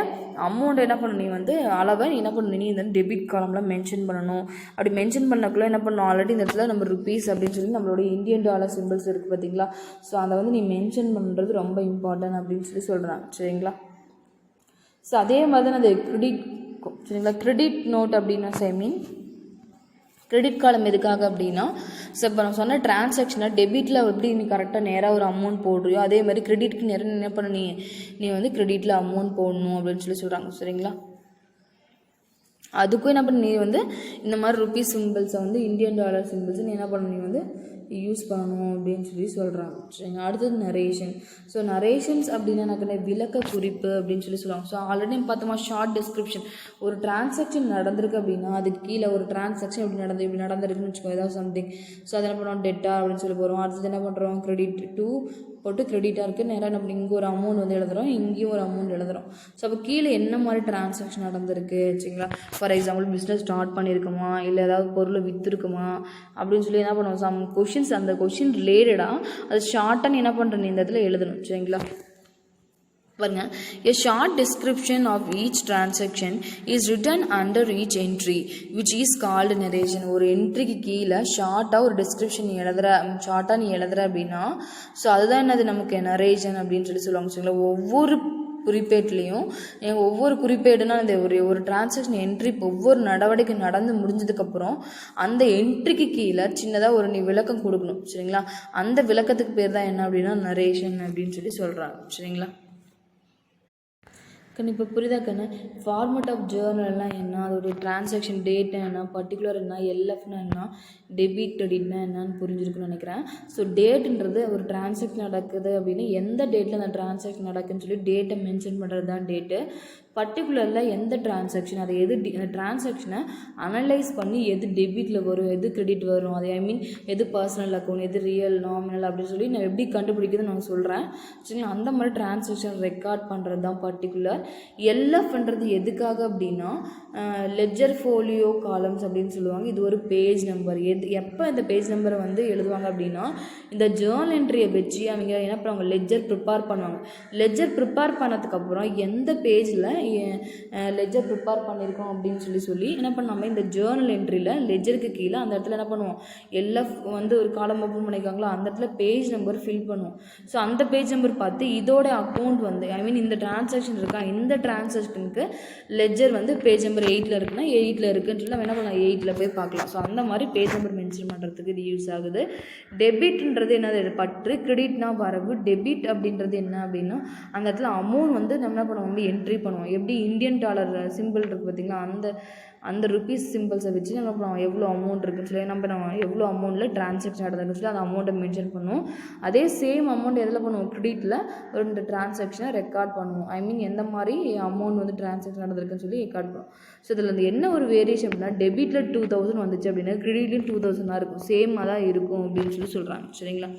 அமௌண்ட் என்ன பண்ணணும், நீ வந்து அளவை என்ன பண்ணணும், நீ இந்த டெபிட் காலம்லாம் மென்ஷன் பண்ணணும். அப்படி மென்ஷன் பண்ணக்குள்ள என்ன பண்ணணும், ஆல்ரெடி இந்த இடத்துல நம்ம ருப்பீஸ் அப்படின்னு சொல்லி நம்மளுடைய இந்தியன் டாலர் சிம்பிள்ஸ் இருக்குது பார்த்தீங்களா. ஸோ அதை வந்து நீ மென்ஷன் பண்ணுறது ரொம்ப இம்பார்ட்டன்ட் அப்படின்னு சொல்லி சொல்கிறாங்க. சரிங்களா. ஸோ அதே மாதிரி தான் அது சரிங்களா. கிரெடிட் நோட் அப்படின்னா கிரெடிட் காலம் எதுக்காக அப்படின்னா ஸோ இப்போ நான் சொன்ன டிரான்சாக்ஷனை டெபிட்டில் எப்படி நீ கரெக்டாக நேராக ஒரு அமௌண்ட் போடுறியோ அதே மாதிரி கிரெடிட்க்கு நேரம் என்ன பண்ண நீ வந்து கிரெடிட்டில் அமௌண்ட் போடணும் அப்படின்னு சொல்லி சொல்கிறாங்க. சரிங்களா. அதுக்கும் என்ன பண்ண, நீ வந்து இந்த மாதிரி ருப்பீஸ் சிம்பிள்ஸை வந்து இந்தியன் டாலர் சிம்பிள்ஸை நீ என்ன பண்ண, நீ வந்து யூஸ் பண்ணணும் அப்படின்னு சொல்லி சொல்கிறாங்க. சரிங்க. அடுத்தது நரேஷன். ஸோ நரேஷன்ஸ் அப்படின்னா எனக்கு விளக்க குறிப்பு அப்படின்னு சொல்லி சொல்லுவாங்க. ஸோ ஆல்ரெடி பார்த்தோமா ஷார்ட் டிஸ்கிரிப்ஷன், ஒரு டிரான்சாக்ஷன் நடந்திருக்கு அப்படின்னா அதுக்கு கீழே ஒரு டிரான்சாக்ஷன் இப்படி நடந்திருக்குன்னு வச்சுக்கோ, ஏதாவது சம்திங். ஸோ அதை என்ன பண்ணுவோம், டெட்டா அப்படின்னு சொல்லி போகிறோம். அடுத்தது என்ன பண்ணுறோம், கிரெடிட் டூ போட்டு கிரெடிட்டாக இருக்குது, நேராக நம்ம இங்கே ஒரு அமௌண்ட் வந்து எழுதுகிறோம், இங்கேயும் ஒரு அமௌண்ட் எழுதுகிறோம். ஸோ அப்போ கீழே என்ன மாதிரி டிரான்சாக்ஷன் நடந்திருக்கு வச்சுங்களா. ஃபார் எக்ஸாம்பிள் பிஸ்னஸ் ஸ்டார்ட் பண்ணியிருக்குமா, இல்லை ஏதாவது பொருளை விற்றுருக்குமா அப்படின்னு சொல்லி என்ன பண்ணுவோம், சம் கொஷின்ஸ், அந்த கொஷின் ரிலேட்டடாக அது ஷார்ட்டாக என்ன பண்ணுறேன் இந்த இடத்துல எழுதணும். சரிங்களா. பாருங்க, a short description of each transaction is written under each entry which is called narration. ஒரு என்ட்ரிக்கு கீழே ஷார்ட்டாக ஒரு டிஸ்கிரிப்ஷன் நீ எழுதுற அப்படின்னா ஸோ அதுதான் என்னது நமக்கு நரேஷன் அப்படின்னு சொல்லி சொல்லுவாங்க. சரிங்களா. ஒவ்வொரு குறிப்பேட்லேயும் ஒவ்வொரு குறிப்பேடுனா இந்த ஒரு டிரான்சாக்ஷன் என்ட்ரி ஒவ்வொரு நடவடிக்கை நடந்து முடிஞ்சதுக்கப்புறம் அந்த என்ட்ரிக்கு கீழே சின்னதாக ஒரு நீ விளக்கம் கொடுக்கணும் சரிங்களா. அந்த விளக்கத்துக்கு பேர் தான் என்ன அப்படின்னா நரேஷன் அப்படின்னு சொல்லி சொல்கிறாங்க சரிங்களா. கண்ணு இப்போ புரியுதா கண்ணு? ஃபார்மேட் ஆஃப் ஜேர்னல்னால் என்ன, அதோடைய டிரான்சாக்ஷன் டேட்னா என்ன, பர்டிகுலர் என்ன, எல்எஃப்னா என்ன, டெபிட் கிரெடிட்னா என்னன்னு புரிஞ்சிருக்குன்னு நினைக்கிறேன். ஸோ டேட்டுன்றது ஒரு டிரான்சாக்ஷன் நடக்குது அப்படின்னு எந்த டேட்டில் அந்த டிரான்சாக்ஷன் நடக்குதுன்னு சொல்லி டேட்டை மென்ஷன் பண்ணுறது தான் டேட்டு. பர்டிகுலரில் எந்த டிரான்சாக்ஷன் அதை எது அந்த டிரான்சாக்ஷனை அனலைஸ் பண்ணி எது டெபிட்டில் வரும் எது கிரெடிட் வரும், அது ஐ மீன் எது பர்சனல் அக்கௌண்ட் எது ரியல் நாமினல் அப்படின்னு சொல்லி நான் எப்படி கண்டுபிடிக்குதுன்னு நான் சொல்கிறேன் சரிங்களா. அந்த மாதிரி டிரான்சாக்ஷன் ரெக்கார்ட் பண்ணுறது தான் பர்டிகுலர். எல்எஃப்ன்றது எதுக்காக அப்படின்னா லெட்ஜர் ஃபோலியோ காலம்ஸ் அப்படின்னு சொல்லுவாங்க. இது ஒரு பேஜ் நம்பர். எப்போ இந்த பேஜ் நம்பரை வந்து எழுதுவாங்க அப்படின்னா இந்த ஜேர்னல் என்ட்ரியை வச்சு அவங்க என்ன பண்ணுவாங்க, லெட்ஜர் ப்ரிப்பேர் பண்ணுவாங்க. லெட்ஜர் ப்ரிப்பேர் பண்ணதுக்கப்புறம் எந்த பேஜில் லெட்ஜர் ப்ரிப்பேர் பண்ணியிருக்கோம் அப்படின்னு சொல்லி என்ன பண்ணாமல் இந்த ஜேர்னல் என்ட்ரியில் லெட்ஜருக்கு கீழே அந்த இடத்துல என்ன பண்ணுவோம், எல்எஃப் வந்து ஒரு காலம் ஓப்பன் பண்ணியிருக்காங்களோ அந்த இடத்துல பேஜ் நம்பர் ஃபில் பண்ணுவோம். ஸோ அந்த பேஜ் நம்பர் பார்த்து இதோட அக்கௌண்ட் வந்து ஐ மீன் இந்த டிரான்சாக்ஷன் இருக்கா, இந்த டிரான்சாக்ஷனுக்கு லெட்ஜர் வந்து பேஜ் நம்பர் 8ல் இருக்குன்னா 8ல் இருக்குன்னு சொல்லி நம்ம என்ன பண்ணலாம் 8ல் போய் பார்க்கலாம். ஸோ அந்த மாதிரி பேஜ் நம்பர் மென்ஷன் பண்ணுறதுக்கு இது யூஸ் ஆகுது. டெபிட்ன்றது என்னது, பற்று. கிரெடிட்னா வரவு. டெபிட் அப்படின்றது என்ன அப்படின்னா அந்த இடத்துல அமௌண்ட் வந்து நம்ம என்ன பண்ணுவோம் என்ட்ரி பண்ணுவோம். எப்படி இந்தியன் டாலர் சிம்பிள் இருக்குது பார்த்திங்களா, அந்த ருபீஸ் சிம்பிள்ஸை வச்சு நம்ம எவ்வளோ அமௌண்ட் இருக்குன்னு சொல்லி நம்ம எவ்வளோ அமௌண்ட்டில் டிரான்சாக்ஷன் நடந்துருக்குன்னு சொல்லி அந்த அமௌண்ட்டை மென்ஷன் பண்ணுவோம். அதே சேம் அமௌண்ட் எதில் பண்ணுவோம், கிரெடிட்டில் ஒரு டிரான்சாக்ஷனை ரெக்கார்ட் பண்ணுவோம். ஐ மீன் எந்த மாதிரி அமௌண்ட் வந்து டிரான்சாக்ஷன் நடந்திருக்குன்னு சொல்லி ரெக்கார்ட் பண்ணுவோம். ஸோ இதில் வந்து என்ன ஒரு வேரியேஷன் அப்படின்னா டெபிட்டில் 2000 வந்துச்சு அப்படின்னா கிரெடிட்லையும் 2000 தான் இருக்கும், சேமாக தான் இருக்கும் அப்படின்னு சொல்லி சொல்கிறாங்க சரிங்களா.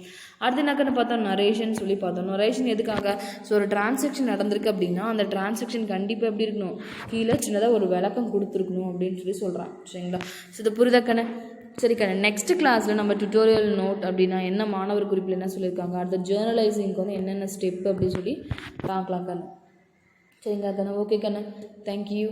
அடுத்து என்னக்கன்னு பார்த்தோம், நரேஷன் சொல்லி பார்த்தோம். நரேஷன் எதுக்காக, ஸோ ஒரு டிரான்சாக்ஷன் நடந்திருக்கு அப்படின்னா அந்த டிரான்சாக்ஷன் கண்டிப்பாக எப்படி இருக்கணும், கீழே சின்னதாக ஒரு விளக்கம் கொடுத்துருக்கணும் அப்படின்னு சொல்லி சொல்கிறாங்க சரிங்களா. ஸோ இது புரிதக்கண்ணே. சரி கண்ணே, நெக்ஸ்ட் கிளாஸில் நம்ம டியூட்டோரியல் நோட் அப்படின்னா என்ன, மாணவர் குறிப்பில் என்ன சொல்லியிருக்காங்க, அடுத்த ஜேர்னலைசிங்க்கு வந்து என்னென்ன ஸ்டெப் அப்படின்னு சொல்லி பார்க்கலாம் கண்ணு சரிங்களா கண்ணு. ஓகே கண்ணு, தேங்க்யூ.